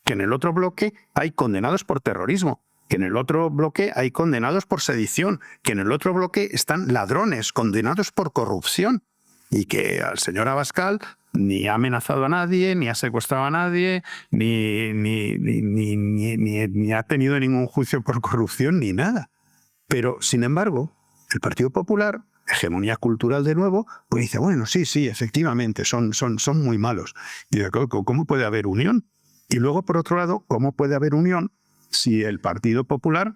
que en el otro bloque hay condenados por terrorismo, que en el otro bloque hay condenados por sedición, que en el otro bloque están ladrones condenados por corrupción, y que al señor Abascal ni ha amenazado a nadie, ni ha secuestrado a nadie, ni ha tenido ningún juicio por corrupción, ni nada. Pero, sin embargo, el Partido Popular, hegemonía cultural de nuevo, pues dice, bueno, sí, efectivamente, son muy malos. Y digo, ¿cómo puede haber unión? Y luego, por otro lado, ¿cómo puede haber unión si el Partido Popular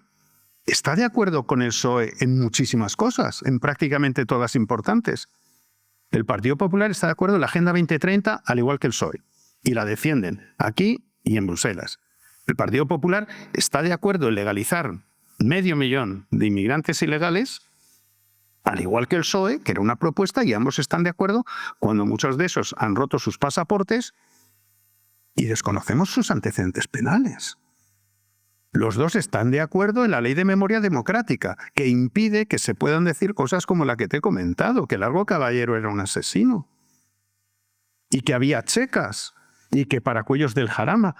está de acuerdo con el PSOE en muchísimas cosas, en prácticamente todas importantes? El Partido Popular está de acuerdo en la Agenda 2030, al igual que el PSOE, y la defienden aquí y en Bruselas. El Partido Popular está de acuerdo en legalizar 500.000 de inmigrantes ilegales, al igual que el PSOE, que era una propuesta, y ambos están de acuerdo cuando muchos de esos han roto sus pasaportes y desconocemos sus antecedentes penales. Los dos están de acuerdo en la ley de memoria democrática, que impide que se puedan decir cosas como la que te he comentado, que Largo Caballero era un asesino, y que había checas, y que para Cuellos del Jarama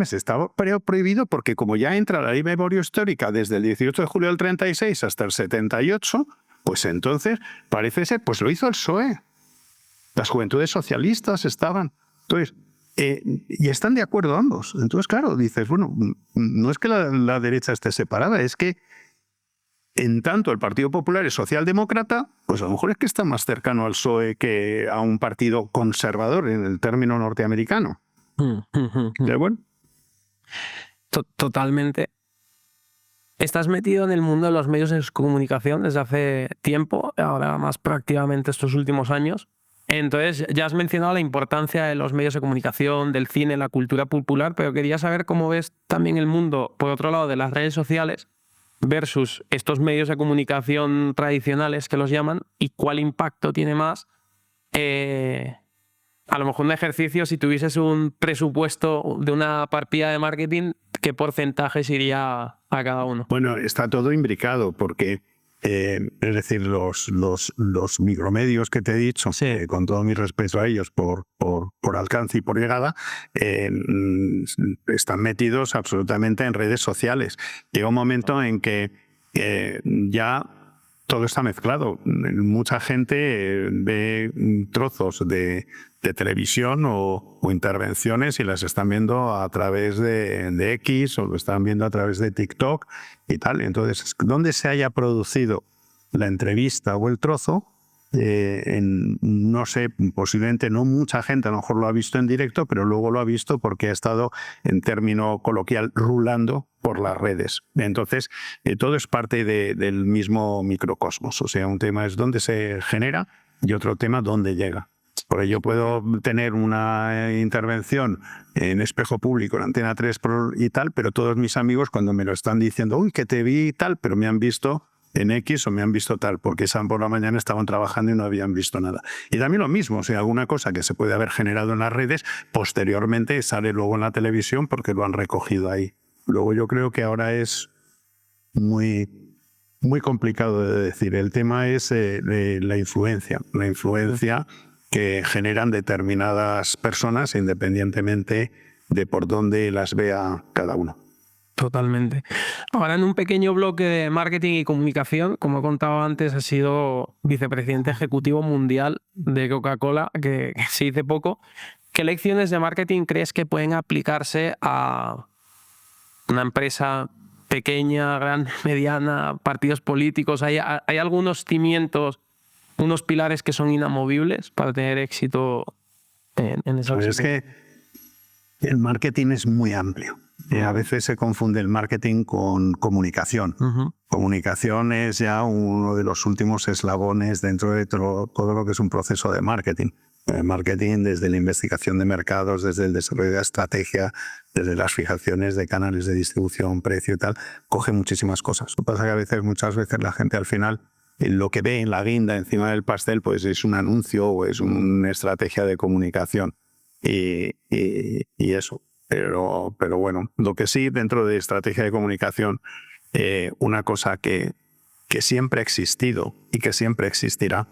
se estaba prohibido porque como ya entra la ley de memoria histórica desde el 18 de julio del 36 hasta el 78, pues entonces parece ser, pues lo hizo el PSOE. Las juventudes socialistas estaban. Entonces, y están de acuerdo ambos. Entonces, claro, dices, bueno, no es que la derecha esté separada, es que en tanto el Partido Popular es socialdemócrata, pues a lo mejor es que está más cercano al PSOE que a un partido conservador en el término norteamericano. Pero bueno. Totalmente. Estás metido en el mundo de los medios de comunicación desde hace tiempo, ahora más prácticamente estos últimos años. Entonces, ya has mencionado la importancia de los medios de comunicación, del cine, la cultura popular, pero quería saber cómo ves también el mundo, por otro lado, de las redes sociales versus estos medios de comunicación tradicionales que los llaman, y cuál impacto tiene más. A lo mejor un ejercicio, si tuvieses un presupuesto de una partida de marketing, ¿qué porcentajes iría a cada uno? Bueno, está todo imbricado porque... es decir, los micromedios que te he dicho, Sí. Con todo mi respeto a ellos por alcance y por llegada, están metidos absolutamente en redes sociales. Llega un momento en que ya todo está mezclado. Mucha gente ve trozos de televisión o intervenciones y las están viendo a través de X o lo están viendo a través de TikTok y tal. Entonces, donde se haya producido la entrevista o el trozo, no sé, posiblemente no mucha gente a lo mejor lo ha visto en directo, pero luego lo ha visto porque ha estado, en término coloquial, rulando por las redes. Entonces, todo es parte del mismo microcosmos. O sea, un tema es dónde se genera y otro tema dónde llega. Por ello puedo tener una intervención en Espejo Público, en Antena 3 y tal, pero todos mis amigos cuando me lo están diciendo, uy, que te vi y tal, pero me han visto en X o me han visto tal, porque por la mañana estaban trabajando y no habían visto nada. Y también lo mismo, o sea, alguna cosa que se puede haber generado en las redes, posteriormente sale luego en la televisión porque lo han recogido ahí. Luego yo creo que ahora es muy complicado de decir. El tema es la influencia que generan determinadas personas independientemente de por dónde las vea cada uno. Totalmente. Ahora, en un pequeño bloque de marketing y comunicación, como he contado antes, ha sido vicepresidente ejecutivo mundial de Coca-Cola, que se dice poco. ¿Qué lecciones de marketing crees que pueden aplicarse a una empresa pequeña, grande, mediana, partidos políticos? ¿Hay algunos cimientos, unos pilares que son inamovibles para tener éxito en esa Es que el marketing es muy amplio. A veces se confunde el marketing con comunicación. Comunicación es ya uno de los últimos eslabones dentro de todo lo que es un proceso de marketing. Marketing desde la investigación de mercados, desde el desarrollo de la estrategia, desde las fijaciones de canales de distribución, precio y tal, coge muchísimas cosas. Lo que pasa es que muchas veces la gente al final lo que ve en la guinda encima del pastel pues es un anuncio o es una estrategia de comunicación y eso. Pero bueno, lo que sí, dentro de estrategia de comunicación, una cosa que siempre ha existido y que siempre existirá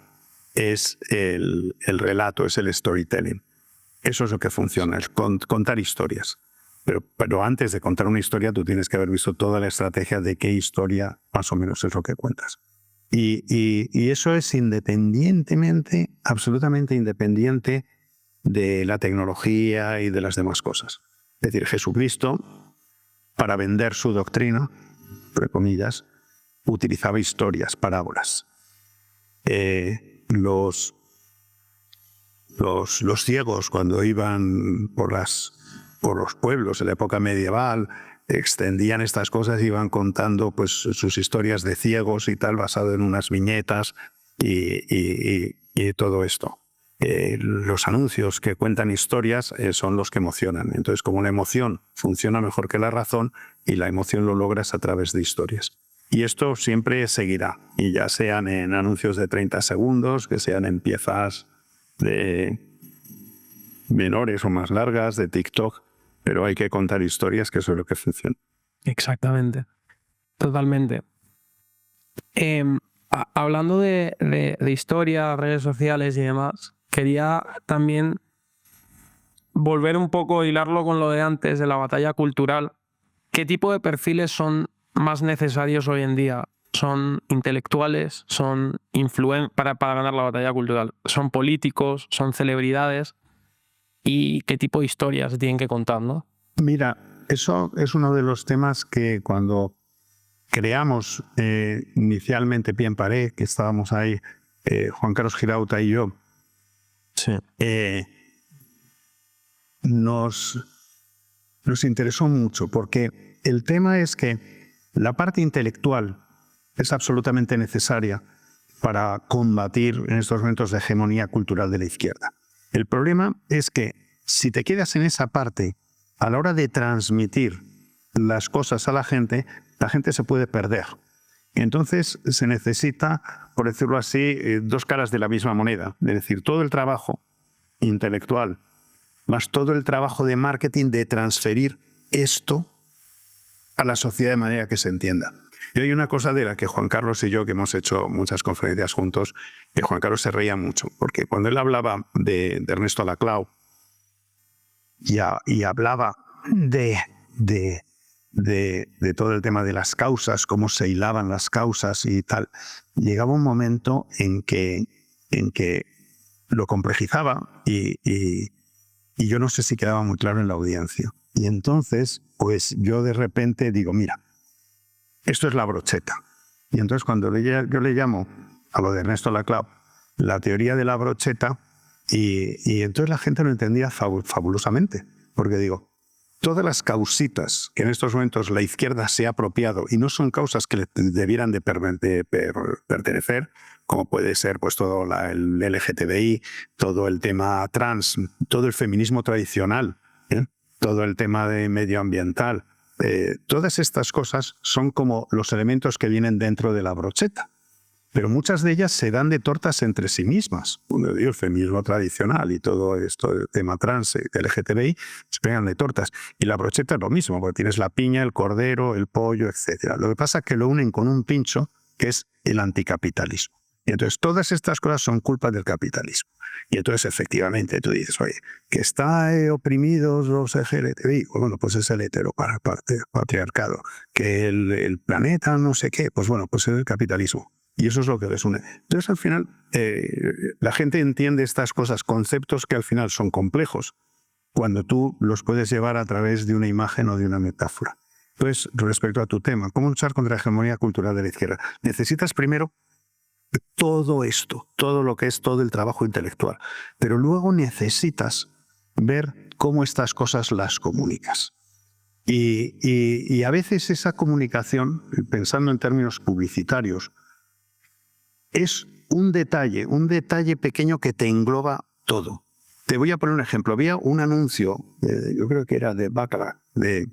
es el relato, es el storytelling. Eso es lo que funciona, es contar historias. Pero antes de contar una historia, tú tienes que haber visto toda la estrategia de qué historia más o menos es lo que cuentas. Y eso es independientemente, absolutamente independiente de la tecnología y de las demás cosas. Es decir, Jesucristo, para vender su doctrina, entre comillas, utilizaba historias, parábolas. Los ciegos, cuando iban por los pueblos en la época medieval, extendían estas cosas, iban contando pues sus historias de ciegos y tal, basado en unas viñetas y todo esto. Los anuncios que cuentan historias son los que emocionan. Entonces, como la emoción funciona mejor que la razón, y la emoción lo logras a través de historias. Y esto siempre seguirá, y ya sean en anuncios de 30 segundos, que sean en piezas de menores o más largas, de TikTok, pero hay que contar historias, que eso es lo que funciona. Exactamente, totalmente. Hablando de historia, redes sociales y demás, quería también volver un poco, hilarlo con lo de antes, de la batalla cultural. ¿Qué tipo de perfiles son más necesarios hoy en día? ¿Son intelectuales? ¿Son para ganar la batalla cultural? ¿Son políticos? ¿Son celebridades? ¿Y qué tipo de historias se tienen que contar, no? Mira, eso es uno de los temas que cuando creamos inicialmente Pie en Pared, que estábamos ahí, Juan Carlos Girauta y yo, sí. Nos interesó mucho, porque el tema es que la parte intelectual es absolutamente necesaria para combatir en estos momentos de hegemonía cultural de la izquierda. El problema es que si te quedas en esa parte, a la hora de transmitir las cosas a la gente se puede perder. Entonces se necesita, por decirlo así, dos caras de la misma moneda. Es decir, todo el trabajo intelectual más todo el trabajo de marketing de transferir esto a la sociedad de manera que se entienda. Y hay una cosa de la que Juan Carlos y yo, que hemos hecho muchas conferencias juntos, que Juan Carlos se reía mucho, porque cuando él hablaba de Ernesto Laclau y hablaba de todo el tema de las causas, cómo se hilaban las causas y tal, llegaba un momento en que lo complejizaba y yo no sé si quedaba muy claro en la audiencia. Y entonces, pues yo de repente digo, mira, esto es la brocheta. Y entonces cuando yo le llamo a lo de Ernesto Laclau la teoría de la brocheta, y entonces la gente lo entendía fabulosamente. Porque digo, todas las causitas que en estos momentos la izquierda se ha apropiado y no son causas que le debieran de pertenecer, como puede ser pues todo el LGTBI, todo el tema trans, todo el feminismo tradicional, todo el tema de medioambiental. Todas estas cosas son como los elementos que vienen dentro de la brocheta. Pero muchas de ellas se dan de tortas entre sí mismas. El feminismo tradicional y todo esto, el tema trans, LGTBI, se pegan de tortas. Y la brocheta es lo mismo, porque tienes la piña, el cordero, el pollo, etc. Lo que pasa es que lo unen con un pincho, que es el anticapitalismo. Y entonces todas estas cosas son culpa del capitalismo. Y entonces efectivamente tú dices, oye, que está oprimidos los LGTBI, bueno, pues es el heteropatriarcado. Que el planeta no sé qué, pues bueno, pues es el capitalismo. Y eso es lo que les une. Entonces, al final, la gente entiende estas cosas, conceptos que al final son complejos, cuando tú los puedes llevar a través de una imagen o de una metáfora. Entonces, respecto a tu tema, ¿cómo luchar contra la hegemonía cultural de la izquierda? Necesitas primero todo esto, todo lo que es todo el trabajo intelectual, pero luego necesitas ver cómo estas cosas las comunicas. Y a veces esa comunicación, pensando en términos publicitarios, es un detalle pequeño que te engloba todo. Te voy a poner un ejemplo. Había un anuncio, yo creo que era de Baccarat, de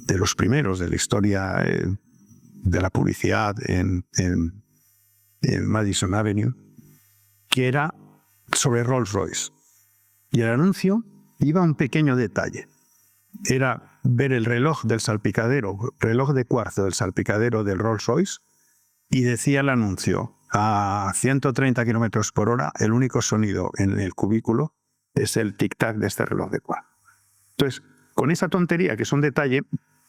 los primeros de la historia de la publicidad en Madison Avenue, que era sobre Rolls Royce. Y el anuncio iba a un pequeño detalle. era ver el reloj del salpicadero, reloj de cuarzo del salpicadero del Rolls-Royce, y decía el anuncio: a 130 kilómetros por hora, el único sonido en el cubículo es el tic-tac de este reloj de cuarzo. Entonces, con esa tontería, que es un detalle,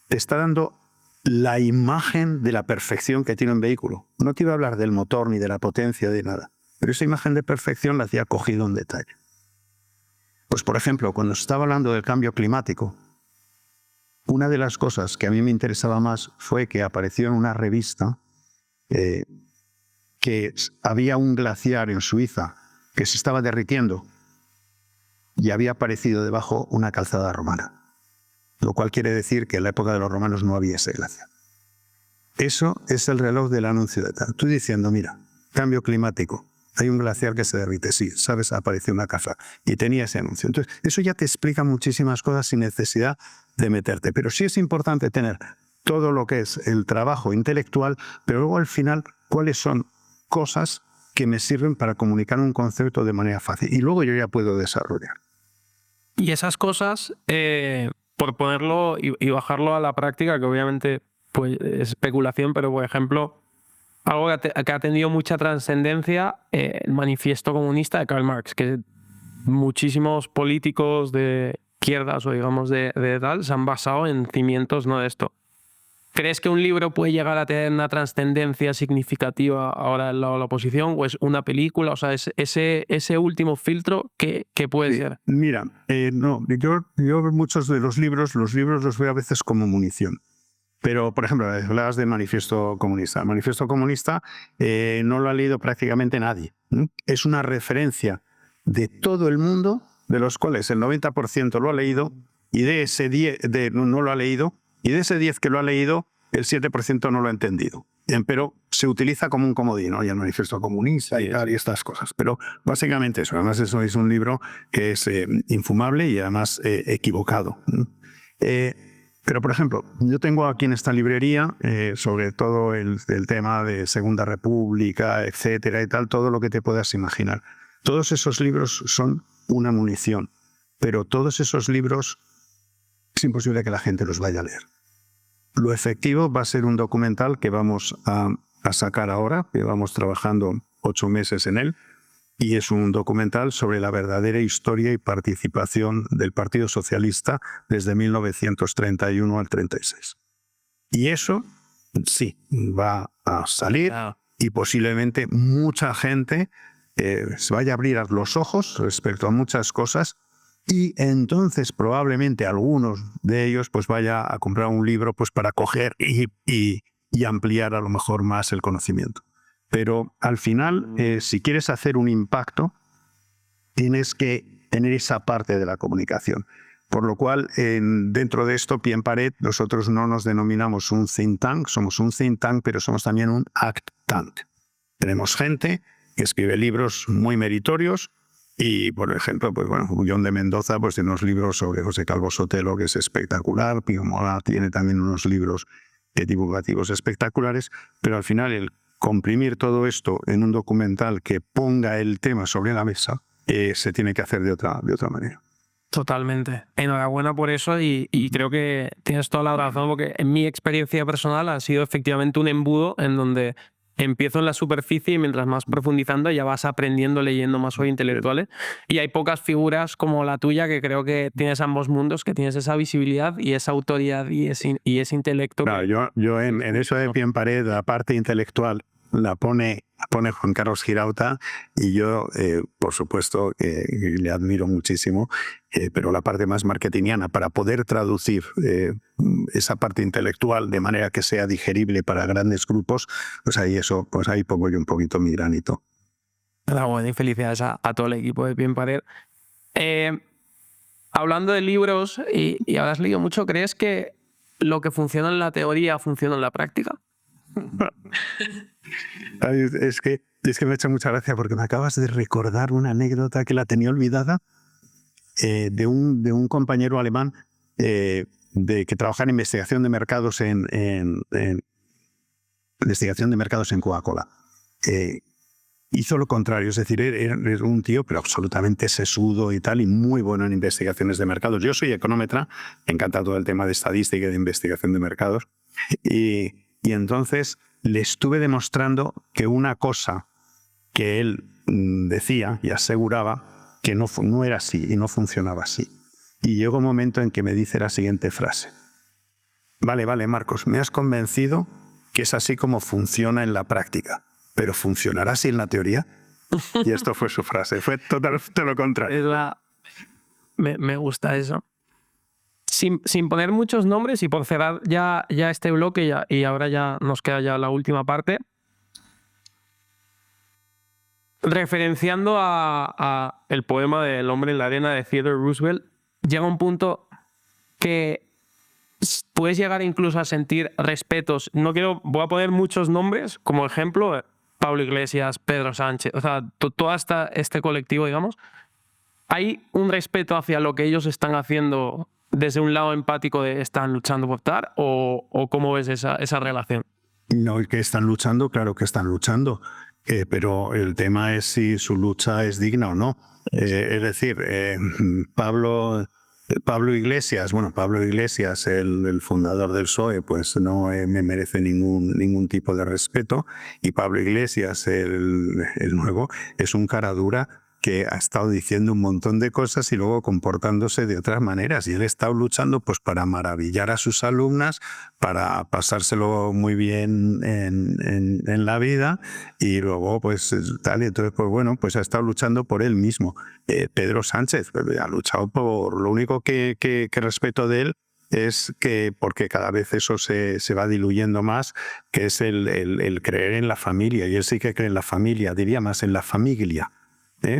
te está dando la imagen de la perfección que tiene un vehículo. No te iba a hablar del motor ni de la potencia de nada, pero esa imagen de perfección la hacía cogido en detalle. Pues, por ejemplo, cuando estaba hablando del cambio climático, una de las cosas que a mí me interesaba más fue que apareció en una revista que había un glaciar en Suiza que se estaba derritiendo y había aparecido debajo una calzada romana, lo cual quiere decir que en la época de los romanos no había ese glaciar. Eso es el reloj del anuncio de tal. Tú diciendo: mira, cambio climático, hay un glaciar que se derrite, sí, sabes, apareció una casa y tenía ese anuncio. Entonces, eso ya te explica muchísimas cosas sin necesidad de meterte. Pero sí es importante tener todo lo que es el trabajo intelectual, pero luego al final, cuáles son cosas que me sirven para comunicar un concepto de manera fácil. Y luego yo ya puedo desarrollar. Y esas cosas, por ponerlo y bajarlo a la práctica, que obviamente pues, es especulación, pero por ejemplo, algo que ha tenido mucha trascendencia, el Manifiesto Comunista de Karl Marx, que muchísimos políticos de izquierdas o digamos de tal se han basado en cimientos, ¿no?, de esto. ¿Crees que un libro puede llegar a tener una trascendencia significativa ahora en la oposición, o es una película? O sea, es ese último filtro que puede ser. Mira, no, yo muchos de los libros los veo a veces como munición. Pero, por ejemplo, hablabas del Manifiesto Comunista. El Manifiesto Comunista no lo ha leído prácticamente nadie. Es una referencia de todo el mundo, de los cuales el 90% lo ha leído, y de ese 10 no lo ha leído, y de ese 10 que lo ha leído, el 7% no lo ha entendido. Pero se utiliza como un comodín, ¿no? Y el Manifiesto Comunista y estas cosas. Pero básicamente eso. Además, eso es un libro que es infumable y además equivocado. Pero, por ejemplo, yo tengo aquí en esta librería, sobre todo el tema de Segunda República, etcétera y tal, todo lo que te puedas imaginar. Todos esos libros son una munición, pero todos esos libros es imposible que la gente los vaya a leer. Lo efectivo va a ser un documental que vamos a sacar ahora, que vamos trabajando 8 meses en él, y es un documental sobre la verdadera historia y participación del Partido Socialista desde 1931 al 36. Y eso sí va a salir, y posiblemente mucha gente se vaya a abrir los ojos respecto a muchas cosas, y entonces probablemente algunos de ellos pues vaya a comprar un libro pues para coger y ampliar a lo mejor más el conocimiento. Pero al final, si quieres hacer un impacto, tienes que tener esa parte de la comunicación. Por lo cual, dentro de esto, Pie en Pared, nosotros no nos denominamos un think tank, somos un think tank, pero somos también un act tank. Tenemos gente que escribe libros muy meritorios y, por ejemplo, pues bueno, John de Mendoza pues, tiene unos libros sobre José Calvo Sotelo, que es espectacular. Pío Mola tiene también unos libros divulgativos espectaculares, pero al final el comprimir todo esto en un documental que ponga el tema sobre la mesa se tiene que hacer de otra manera. Totalmente. Enhorabuena por eso y creo que tienes toda la razón, porque en mi experiencia personal ha sido efectivamente un embudo en donde empiezo en la superficie y mientras más profundizando ya vas aprendiendo, leyendo más sobre intelectuales, y hay pocas figuras como la tuya que creo que tienes ambos mundos, que tienes esa visibilidad y esa autoridad y ese intelecto. Claro, yo en eso de Pie en Pared, la parte intelectual la pone Juan Carlos Girauta, y yo, por supuesto, le admiro muchísimo, pero la parte más marketingiana, para poder traducir esa parte intelectual de manera que sea digerible para grandes grupos, pues ahí pongo yo un poquito mi granito. Bueno, y felicidades a todo el equipo de Pie en Pared. Hablando de libros, y habrás leído mucho, ¿crees que lo que funciona en la teoría funciona en la práctica? Es que me ha hecho mucha gracia porque me acabas de recordar una anécdota que la tenía olvidada, de un compañero alemán que trabaja en investigación de mercados investigación de mercados en Coca-Cola. hizo lo contrario, es decir, era un tío pero absolutamente sesudo y tal, y muy bueno en investigaciones de mercados. Yo soy económetra, me encanta todo el tema de estadística y de investigación de mercados, y entonces le estuve demostrando que una cosa que él decía y aseguraba que no era así y no funcionaba así. Y llegó un momento en que me dice la siguiente frase: vale, Marcos, me has convencido que es así como funciona en la práctica, pero ¿funcionará así en la teoría? Y esto fue su frase, fue totalmente lo contrario. Me gusta eso. Sin poner muchos nombres y por cerrar ya este bloque y ahora ya nos queda ya la última parte, referenciando a el poema del hombre en la arena de Theodore Roosevelt, llega un punto que puedes llegar incluso a sentir respetos. Voy a poner muchos nombres como ejemplo: Pablo Iglesias, Pedro Sánchez, o sea, todo este colectivo, digamos. ¿Hay un respeto hacia lo que ellos están haciendo desde un lado empático de están luchando por estar, o cómo ves esa relación? No, que están luchando, claro que están luchando, pero el tema es si su lucha es digna o no. Es decir, Pablo Iglesias, el fundador del PSOE, pues no me merece ningún tipo de respeto, y Pablo Iglesias, el nuevo, es un cara dura que ha estado diciendo un montón de cosas y luego comportándose de otras maneras. Y él ha estado luchando pues para maravillar a sus alumnas, para pasárselo muy bien en la vida, y luego pues tal. Y entonces pues bueno, pues ha estado luchando por él mismo. Pedro Sánchez ha luchado por lo único que respeto de él es que, porque cada vez eso se va diluyendo más, que es el creer en la familia. Y él sí que cree en la familia, diría más en la familia.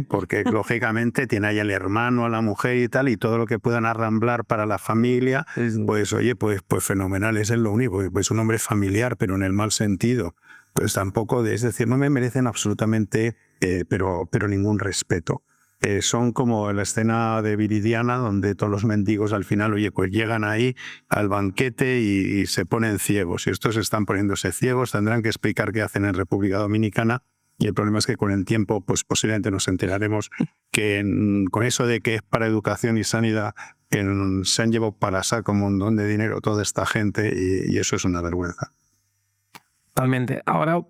Porque lógicamente tiene ahí el hermano, a la mujer y tal, y todo lo que puedan arramblar para la familia, pues oye, pues fenomenal, es lo único, pues un hombre familiar, pero en el mal sentido. Pues tampoco, es decir, no me merecen absolutamente, pero ningún respeto. Son como la escena de Viridiana, donde todos los mendigos al final, oye, pues llegan ahí al banquete y se ponen ciegos. Y estos están poniéndose ciegos, tendrán que explicar qué hacen en República Dominicana. Y el problema es que con el tiempo, pues posiblemente nos enteraremos que con eso de que es para educación y sanidad, se han llevado para saco un montón de dinero toda esta gente, y eso es una vergüenza. Totalmente. Ahora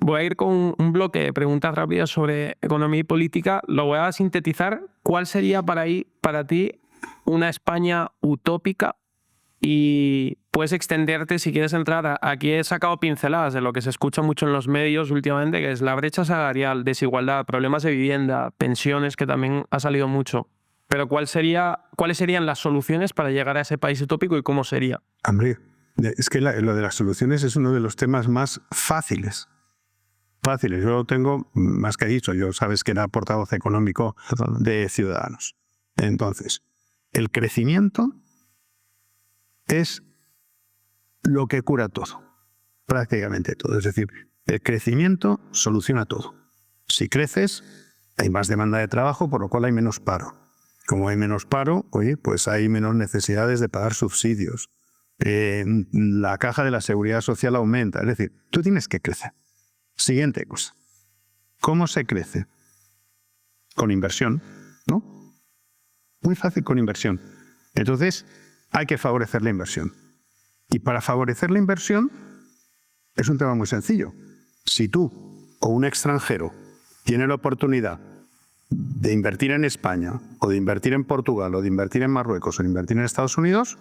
voy a ir con un bloque de preguntas rápidas sobre economía y política. Lo voy a sintetizar. ¿Cuál sería para ti una España utópica? Y puedes extenderte si quieres entrar. Aquí he sacado pinceladas de lo que se escucha mucho en los medios últimamente, que es la brecha salarial, desigualdad, problemas de vivienda, pensiones, que también ha salido mucho. Pero ¿cuáles serían las soluciones para llegar a ese país utópico y cómo sería? Hombre, es que lo de las soluciones es uno de los temas más fáciles. Yo lo tengo más que dicho. Yo sabes que era portavoz económico de Ciudadanos. Entonces, el crecimiento es lo que cura todo, prácticamente todo. Es decir, el crecimiento soluciona todo. Si creces, hay más demanda de trabajo, por lo cual hay menos paro. Como hay menos paro, oye, pues hay menos necesidades de pagar subsidios. La caja de la seguridad social aumenta. Es decir, tú tienes que crecer. Siguiente cosa. ¿Cómo se crece? Con inversión, ¿no? Muy fácil, con inversión. Entonces, hay que favorecer la inversión. Y para favorecer la inversión es un tema muy sencillo. Si tú o un extranjero tiene la oportunidad de invertir en España, o de invertir en Portugal, o de invertir en Marruecos, o de invertir en Estados Unidos,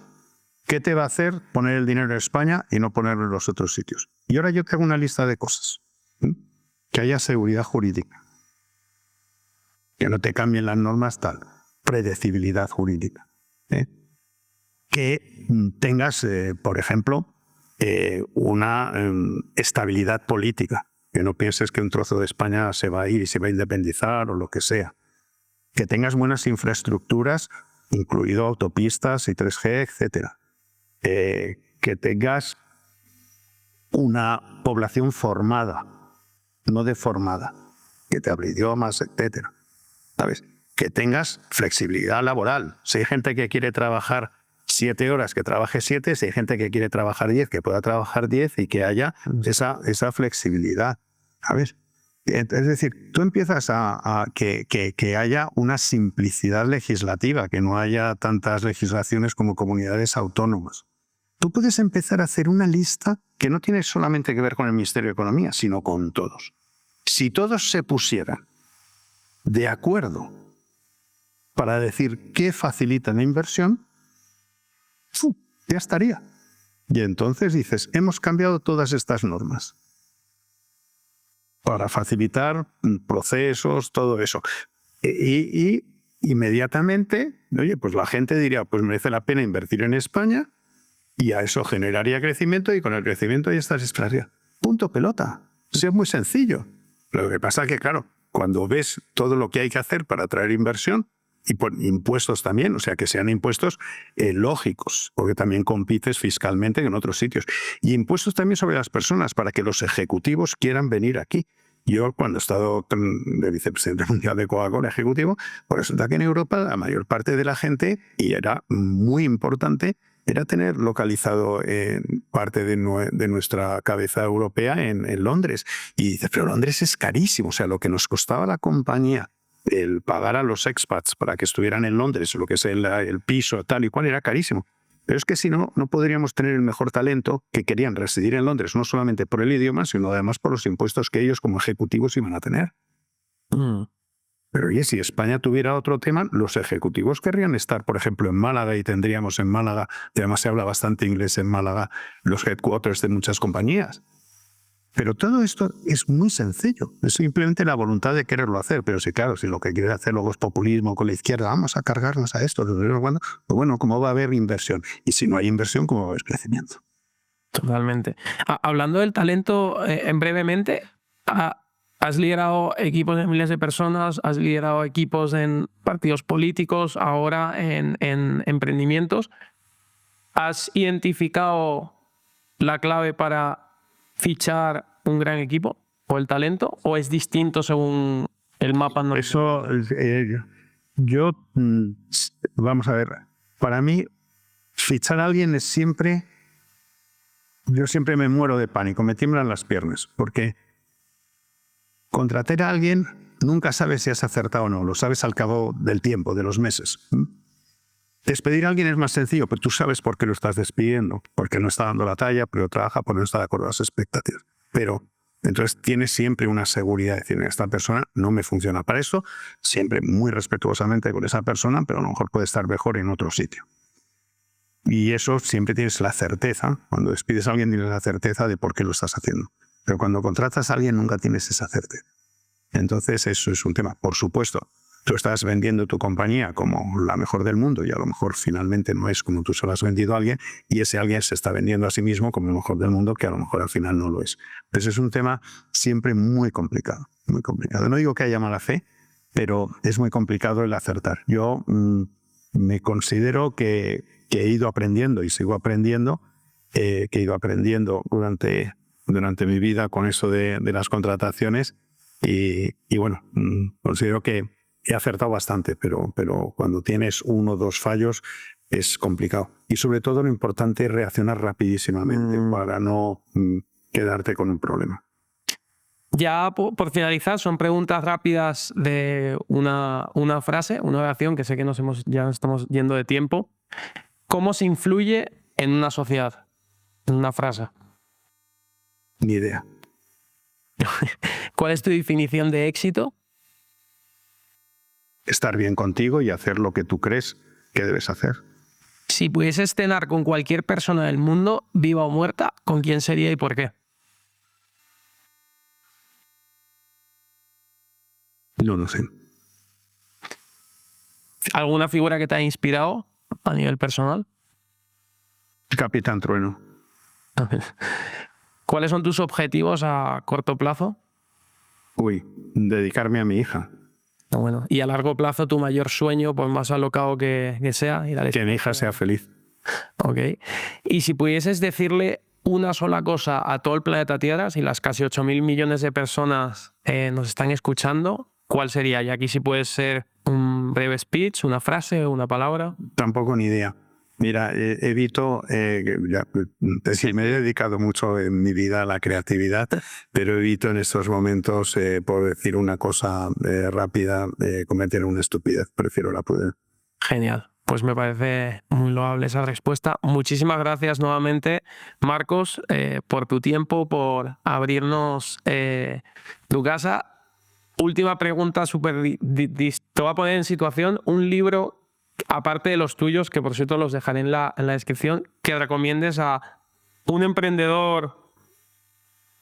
¿qué te va a hacer poner el dinero en España y no ponerlo en los otros sitios? Y ahora yo te hago una lista de cosas. Que haya seguridad jurídica. Que no te cambien las normas, tal. Predecibilidad jurídica. Que tengas, por ejemplo, una estabilidad política. Que no pienses que un trozo de España se va a ir y se va a independizar o lo que sea. Que tengas buenas infraestructuras, incluido autopistas y 3G, etc. Que tengas una población formada, no deformada, que te hable idiomas, etc. ¿Sabes? Que tengas flexibilidad laboral. Si hay gente que quiere trabajar 7 horas, que trabaje 7. Si hay gente que quiere trabajar 10, que pueda trabajar 10, y que haya esa flexibilidad. ¿Sabes? Es decir, tú empiezas a que haya una simplicidad legislativa, que no haya tantas legislaciones como comunidades autónomas. Tú puedes empezar a hacer una lista que no tiene solamente que ver con el Ministerio de Economía, sino con todos. Si todos se pusieran de acuerdo para decir qué facilita la inversión, ya estaría. Y entonces dices, hemos cambiado todas estas normas para facilitar procesos, todo eso. Y inmediatamente, oye, pues la gente diría, pues merece la pena invertir en España, y a eso generaría crecimiento, y con el crecimiento ya estás esperaría. Punto pelota. Eso es muy sencillo. Lo que pasa es que, claro, cuando ves todo lo que hay que hacer para atraer inversión, y por impuestos también, o sea, que sean impuestos lógicos, porque también compites fiscalmente en otros sitios. Y impuestos también sobre las personas, para que los ejecutivos quieran venir aquí. Yo, cuando he estado de vicepresidente mundial de Coca-Cola ejecutivo, pues resulta que en Europa la mayor parte de la gente, y era muy importante, era tener localizado parte de nuestra cabeza europea en Londres. Y dices, pero Londres es carísimo, o sea, lo que nos costaba la compañía el pagar a los expats para que estuvieran en Londres, lo que es el piso, tal y cual, era carísimo. Pero es que si no, no podríamos tener el mejor talento que querían residir en Londres, no solamente por el idioma, sino además por los impuestos que ellos como ejecutivos iban a tener. Pero oye, si España tuviera otro tema, los ejecutivos querrían estar, por ejemplo, en Málaga, y tendríamos en Málaga, y además se habla bastante inglés en Málaga, los headquarters de muchas compañías. Pero todo esto es muy sencillo, es simplemente la voluntad de quererlo hacer. Pero sí, claro, si lo que quiere hacer luego es populismo con la izquierda, vamos a cargarnos a esto, pues bueno, ¿cómo va a haber inversión? Y si no hay inversión, ¿cómo va a haber crecimiento? Totalmente. Hablando del talento, brevemente, has liderado equipos de miles de personas, has liderado equipos en partidos políticos, ahora en emprendimientos. ¿Has identificado la clave para fichar un gran equipo o el talento, o es distinto según el mapa? No, eso vamos a ver, para mí fichar a alguien es siempre, yo siempre me muero de pánico, me tiemblan las piernas, porque contratar a alguien nunca sabes si has acertado o no, lo sabes al cabo del tiempo, de los meses. Despedir a alguien es más sencillo, pero tú sabes por qué lo estás despidiendo, porque no está dando la talla, porque no trabaja, porque no está de acuerdo a las expectativas. Pero entonces tienes siempre una seguridad de decir, esta persona no me funciona para eso, siempre muy respetuosamente con esa persona, pero a lo mejor puede estar mejor en otro sitio. Y eso siempre tienes la certeza, cuando despides a alguien tienes la certeza de por qué lo estás haciendo. Pero cuando contratas a alguien nunca tienes esa certeza. Entonces eso es un tema. Por supuesto, tú estás vendiendo tu compañía como la mejor del mundo, y a lo mejor finalmente no es como tú se lo has vendido a alguien, y ese alguien se está vendiendo a sí mismo como el mejor del mundo, que a lo mejor al final no lo es. Entonces es un tema siempre muy complicado, muy complicado. No digo que haya mala fe, pero es muy complicado el acertar. Yo me considero que he ido aprendiendo y sigo aprendiendo, que he ido aprendiendo durante mi vida con eso de las contrataciones, y bueno, considero que he acertado bastante, pero cuando tienes 1 o 2 fallos es complicado. Y sobre todo lo importante es reaccionar rapidísimamente para no quedarte con un problema. Ya por finalizar, son preguntas rápidas de una frase, una oración, que sé que ya nos estamos yendo de tiempo. ¿Cómo se influye en una sociedad? En una frase. Ni idea. ¿Cuál es tu definición de éxito? Estar bien contigo y hacer lo que tú crees que debes hacer. Si pudieses cenar con cualquier persona del mundo, viva o muerta, ¿con quién sería y por qué? No lo sé. ¿Alguna figura que te ha inspirado a nivel personal? Capitán Trueno. ¿Cuáles son tus objetivos a corto plazo? Dedicarme a mi hija. Bueno, y a largo plazo, tu mayor sueño, por más alocado que sea. Que mi hija sea feliz. Ok. Y si pudieses decirle una sola cosa a todo el planeta Tierra, si las casi 8.000 millones de personas nos están escuchando, ¿cuál sería? Y aquí sí puede ser un breve speech, una frase o una palabra. Tampoco ni idea. Mira, evito, es decir, me he dedicado mucho en mi vida a la creatividad, pero evito en estos momentos, por decir una cosa rápida, cometer una estupidez. Prefiero la prudencia. Genial. Pues me parece muy loable esa respuesta. Muchísimas gracias nuevamente, Marcos, por tu tiempo, por abrirnos tu casa. Última pregunta, te voy a poner en situación un libro, aparte de los tuyos, que por cierto los dejaré en la descripción, que recomiendes a un emprendedor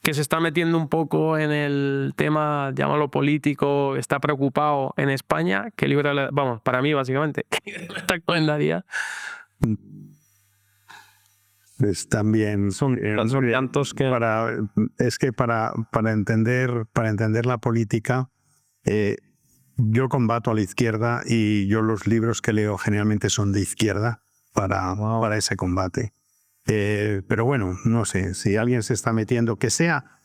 que se está metiendo un poco en el tema, llámalo político, está preocupado en España. ¿Qué libro, vamos, para mí básicamente, qué te recomendaría? Pues también Son tantos que... para entender la política, yo combato a la izquierda y yo los libros que leo generalmente son de izquierda para ese combate. Pero bueno, no sé, si alguien se está metiendo, que sea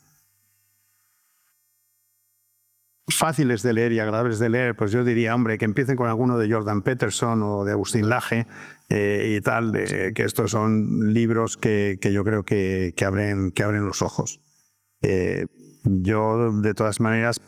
fáciles de leer y agradables de leer, pues yo diría, hombre, que empiecen con alguno de Jordan Peterson o de Agustín Laje y tal, que estos son libros que yo creo que abren los ojos. Yo, de todas maneras,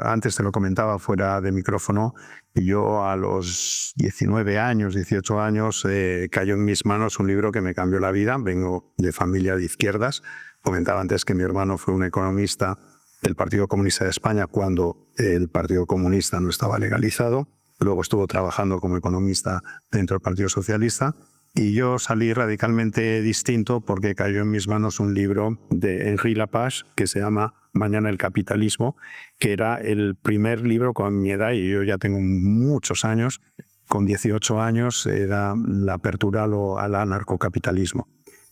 antes te lo comentaba fuera de micrófono, yo a los 19 años, 18 años, cayó en mis manos un libro que me cambió la vida. Vengo de familia de izquierdas. Comentaba antes que mi hermano fue un economista del Partido Comunista de España cuando el Partido Comunista no estaba legalizado. Luego estuvo trabajando como economista dentro del Partido Socialista. Y yo salí radicalmente distinto porque cayó en mis manos un libro de Henri Lapage que se llama Mañana el capitalismo, que era el primer libro con mi edad, y yo ya tengo muchos años, con 18 años era la apertura al anarcocapitalismo.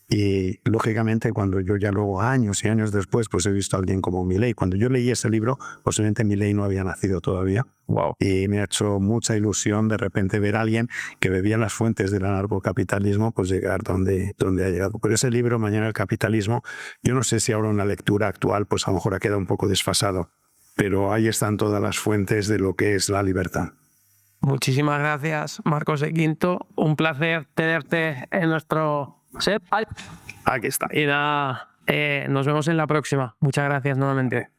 Y lógicamente cuando yo ya luego, años y años después, pues he visto a alguien como Milei. Cuando yo leí ese libro, posiblemente Milei no había nacido todavía. Wow. Y me ha hecho mucha ilusión de repente ver a alguien que bebía las fuentes del anarcocapitalismo, pues llegar donde ha llegado. Pero ese libro, Mañana el capitalismo, yo no sé si ahora una lectura actual, pues a lo mejor ha quedado un poco desfasado. Pero ahí están todas las fuentes de lo que es la libertad. Muchísimas gracias, Marcos de Quinto. Un placer tenerte en nuestro set. Aquí está. Y nada, nos vemos en la próxima. Muchas gracias nuevamente.